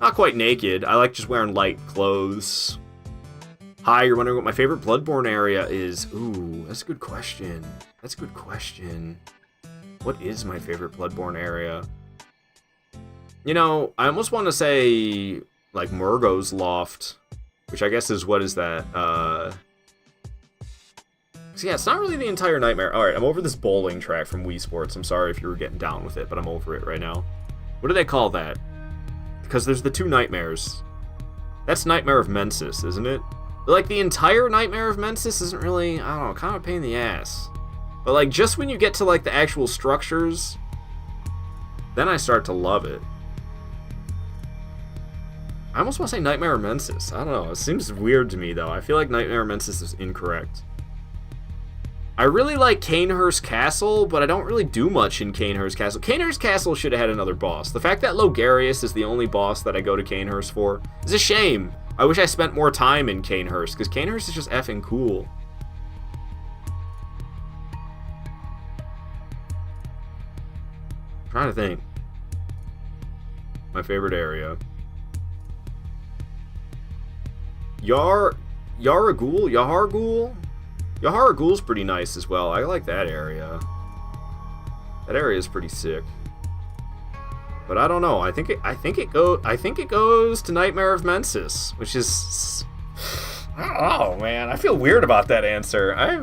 Not quite naked. I like just wearing light clothes. Hi, you're wondering what my favorite Bloodborne area is. Ooh, that's a good question. That's a good question. What is my favorite Bloodborne area? You know, I almost want to say, like, Murgo's Loft, which I guess is, what is that? So yeah, it's not really the entire nightmare. Alright, I'm over this bowling track from Wii Sports. I'm sorry if you were getting down with it, but I'm over it right now. What do they call that? Because there's the two nightmares. That's Nightmare of Mensis, isn't it? But, like, the entire Nightmare of Mensis isn't really, I don't know, kind of a pain in the ass. But, like, just when you get to, like, the actual structures, then I start to love it. I almost want to say Nightmare of Mensis. I don't know. It seems weird to me, though. I feel like Nightmare of Mensis is incorrect. I really like Canehurst Castle, but I don't really do much in Canehurst Castle. Canehurst Castle should have had another boss. The fact that Logarius is the only boss that I go to Canehurst for is a shame. I wish I spent more time in Canehurst, because Canehurst is just effing cool. I'm trying to think. My favorite area. Yahar'gul? Yahar'gul's pretty nice as well. I like that area. That area is pretty sick. But I don't know. I think it goes to Nightmare of Mensis, which is, oh man, I feel weird about that answer. I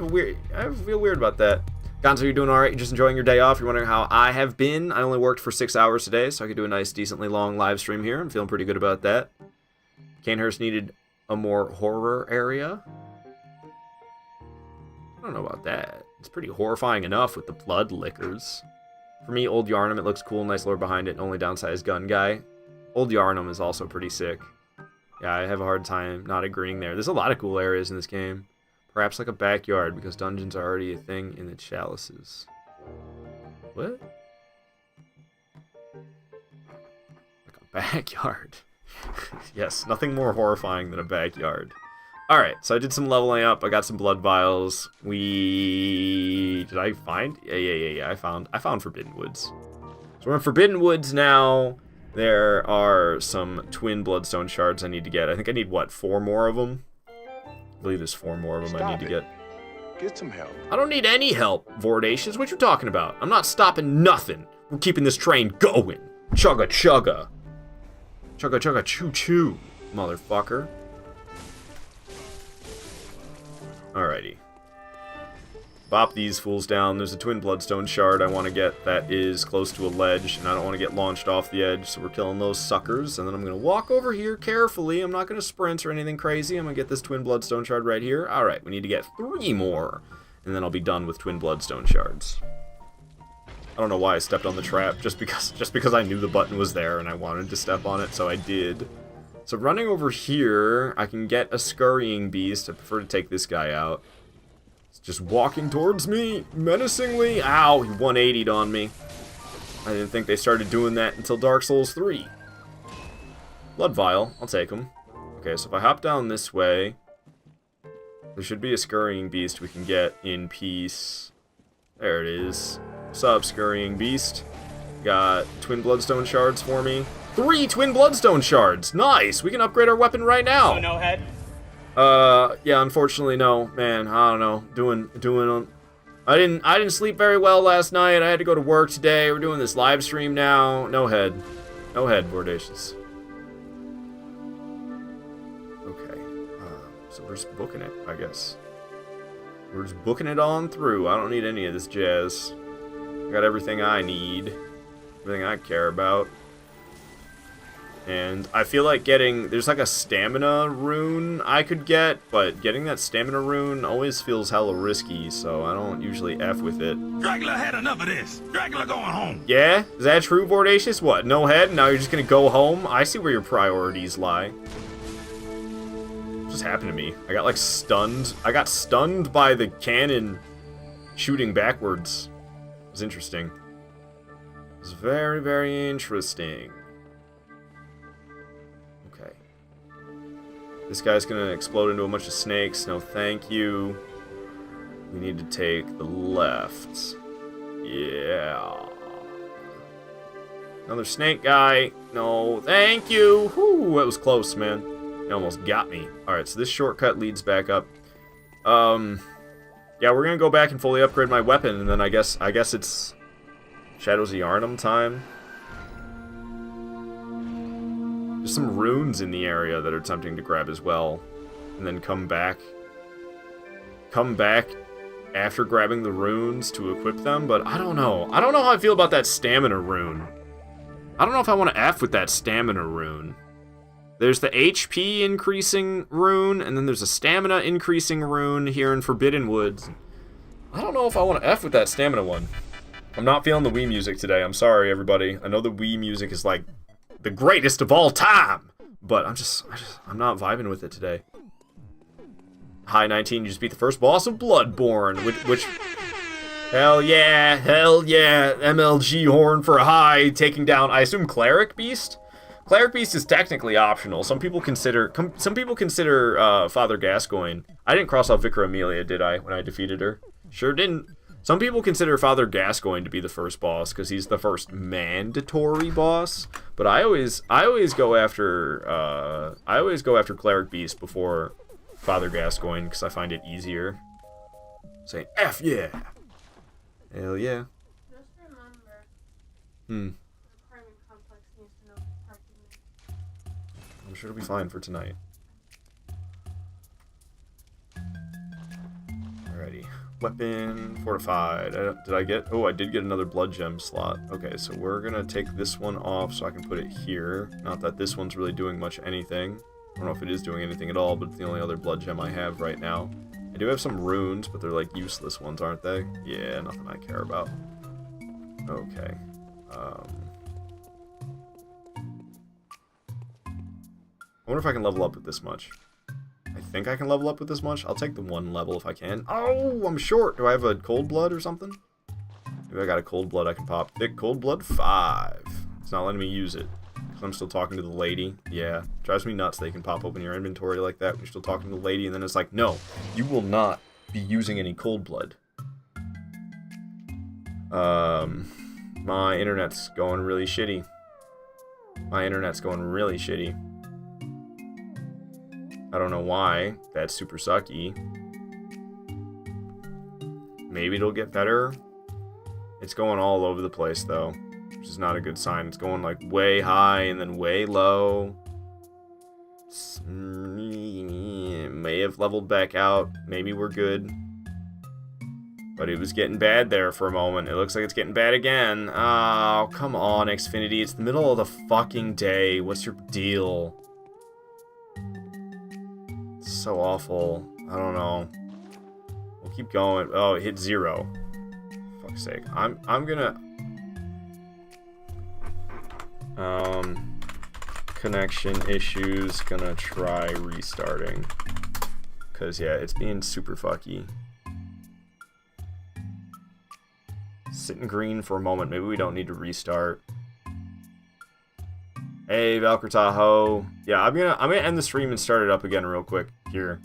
feel weird about that. Gonzo, you're doing all right? You're just enjoying your day off? You're wondering how I have been? I only worked for 6 hours today, so I could do a nice, decently long live stream here. I'm feeling pretty good about that. Canehurst needed a more horror area. I don't know about that. It's pretty horrifying enough with the blood lickers. For me, Old Yarnum, it looks cool, nice lore behind it, only downside is gun guy. Old Yarnum is also pretty sick. Yeah, I have a hard time not agreeing there. There's a lot of cool areas in this game. Perhaps like a backyard, because dungeons are already a thing in the chalices. What? Like a backyard. Yes, nothing more horrifying than a backyard. Alright, so I did some leveling up. I got some blood vials. Did I find? Yeah. I found Forbidden Woods. So we're in Forbidden Woods now. There are some twin bloodstone shards I need to get. I think I need, what, 4 more of them? I believe there's 4 more of them I need to get. Get some help. I don't need any help, Vordacious. What you talking about? I'm not stopping nothing. We're keeping this train going. Chugga chugga. Chugga chugga choo choo, motherfucker. Alrighty. Bop these fools down. There's a twin bloodstone shard I want to get that is close to a ledge, and I don't want to get launched off the edge, so we're killing those suckers. And then I'm going to walk over here carefully. I'm not going to sprint or anything crazy. I'm going to get this twin bloodstone shard right here. Alright, we need to get 3 more, and then I'll be done with twin bloodstone shards. I don't know why I stepped on the trap, just because I knew the button was there and I wanted to step on it, so I did. So running over here, I can get a scurrying beast. I prefer to take this guy out. It's just walking towards me menacingly. Ow, he 180'd on me. I didn't think they started doing that until Dark Souls 3. Blood Vial, I'll take them. Okay, so if I hop down this way, there should be a Scurrying Beast we can get in peace. There it is. What's up, Scurrying Beast? Got Twin Bloodstone Shards for me. 3 Twin Bloodstone Shards! Nice! We can upgrade our weapon right now! Oh, no head? Yeah, unfortunately, no. Man, I don't know. I didn't sleep very well last night. I had to go to work today. We're doing this live stream now. No head. No head, Vordacious. Okay. So we're just booking it, I guess. We're just booking it on through. I don't need any of this jazz. I got everything I need. Everything I care about. And I feel like there's like a stamina rune I could get, but getting that stamina rune always feels hella risky, so I don't usually F with it. Dracula had enough of this. Dracula going home. Yeah? Is that true, Vordacious? What, no head? Now you're just gonna go home? I see where your priorities lie. What just happened to me? I got like stunned. I got stunned by the cannon shooting backwards. It was interesting. It was very, very interesting. This guy's gonna explode into a bunch of snakes. No, thank you. We need to take the left. Yeah. Another snake guy. No, thank you. Whew, that was close, man. It almost got me. Alright, so this shortcut leads back up. Yeah, we're gonna go back and fully upgrade my weapon, and then I guess it's Shadows of Yharnam time. There's some runes in the area that are tempting to grab as well. And then come back. Come back after grabbing the runes to equip them, but I don't know. I don't know how I feel about that stamina rune. I don't know if I want to F with that stamina rune. There's the HP increasing rune, and then there's a stamina increasing rune here in Forbidden Woods. I don't know if I want to F with that stamina one. I'm not feeling the Wii music today. I'm sorry, everybody. I know the Wii music is like the greatest of all time, but I'm not vibing with it today. High 19, you just beat the first boss of Bloodborne, which hell yeah, MLG horn for a high, taking down, I assume, Cleric Beast? Cleric Beast is technically optional. Some people consider Father Gascoigne. I didn't cross off Vicar Amelia, did I, when I defeated her? Sure didn't. Some people consider Father Gascoigne to be the first boss because he's the first mandatory boss, but I always go after Cleric Beast before Father Gascoigne because I find it easier. Saying F yeah, hell yeah. Just remember. The apartment complex needs to know parking. I'm sure it'll be fine for tonight. Alrighty. Weapon, fortified. Did I get... Oh, I did get another blood gem slot. Okay, so we're gonna take this one off so I can put it here. Not that this one's really doing much anything. I don't know if it is doing anything at all, but it's the only other blood gem I have right now. I do have some runes, but they're like useless ones, aren't they? Yeah, nothing I care about. Okay. I wonder if I can level up with this much. I think I can level up with this much. I'll take the 1 level if I can. Oh, I'm short. Do I have a cold blood or something? Maybe I got a cold blood I can pop. Thick cold blood 5. It's not letting me use it. Because I'm still talking to the lady. Yeah. Drives me nuts. They can pop open your inventory like that when you're still talking to the lady. And then it's like, no, you will not be using any cold blood. My internet's going really shitty. I don't know why. That's super sucky. Maybe it'll get better. It's going all over the place, though, which is not a good sign. It's going, like, way high and then way low. May have leveled back out. Maybe we're good. But it was getting bad there for a moment. It looks like it's getting bad again. Oh, come on, Xfinity. It's the middle of the fucking day. What's your deal? So awful. I don't know. We'll keep going. Oh, it hit 0. Fuck's sake. I'm gonna connection issues. Gonna try restarting. Cause yeah, it's being super fucky. Sit in green for a moment. Maybe we don't need to restart. Hey, Valkyrie Tahoe. Yeah, I'm gonna end the stream and start it up again real quick here.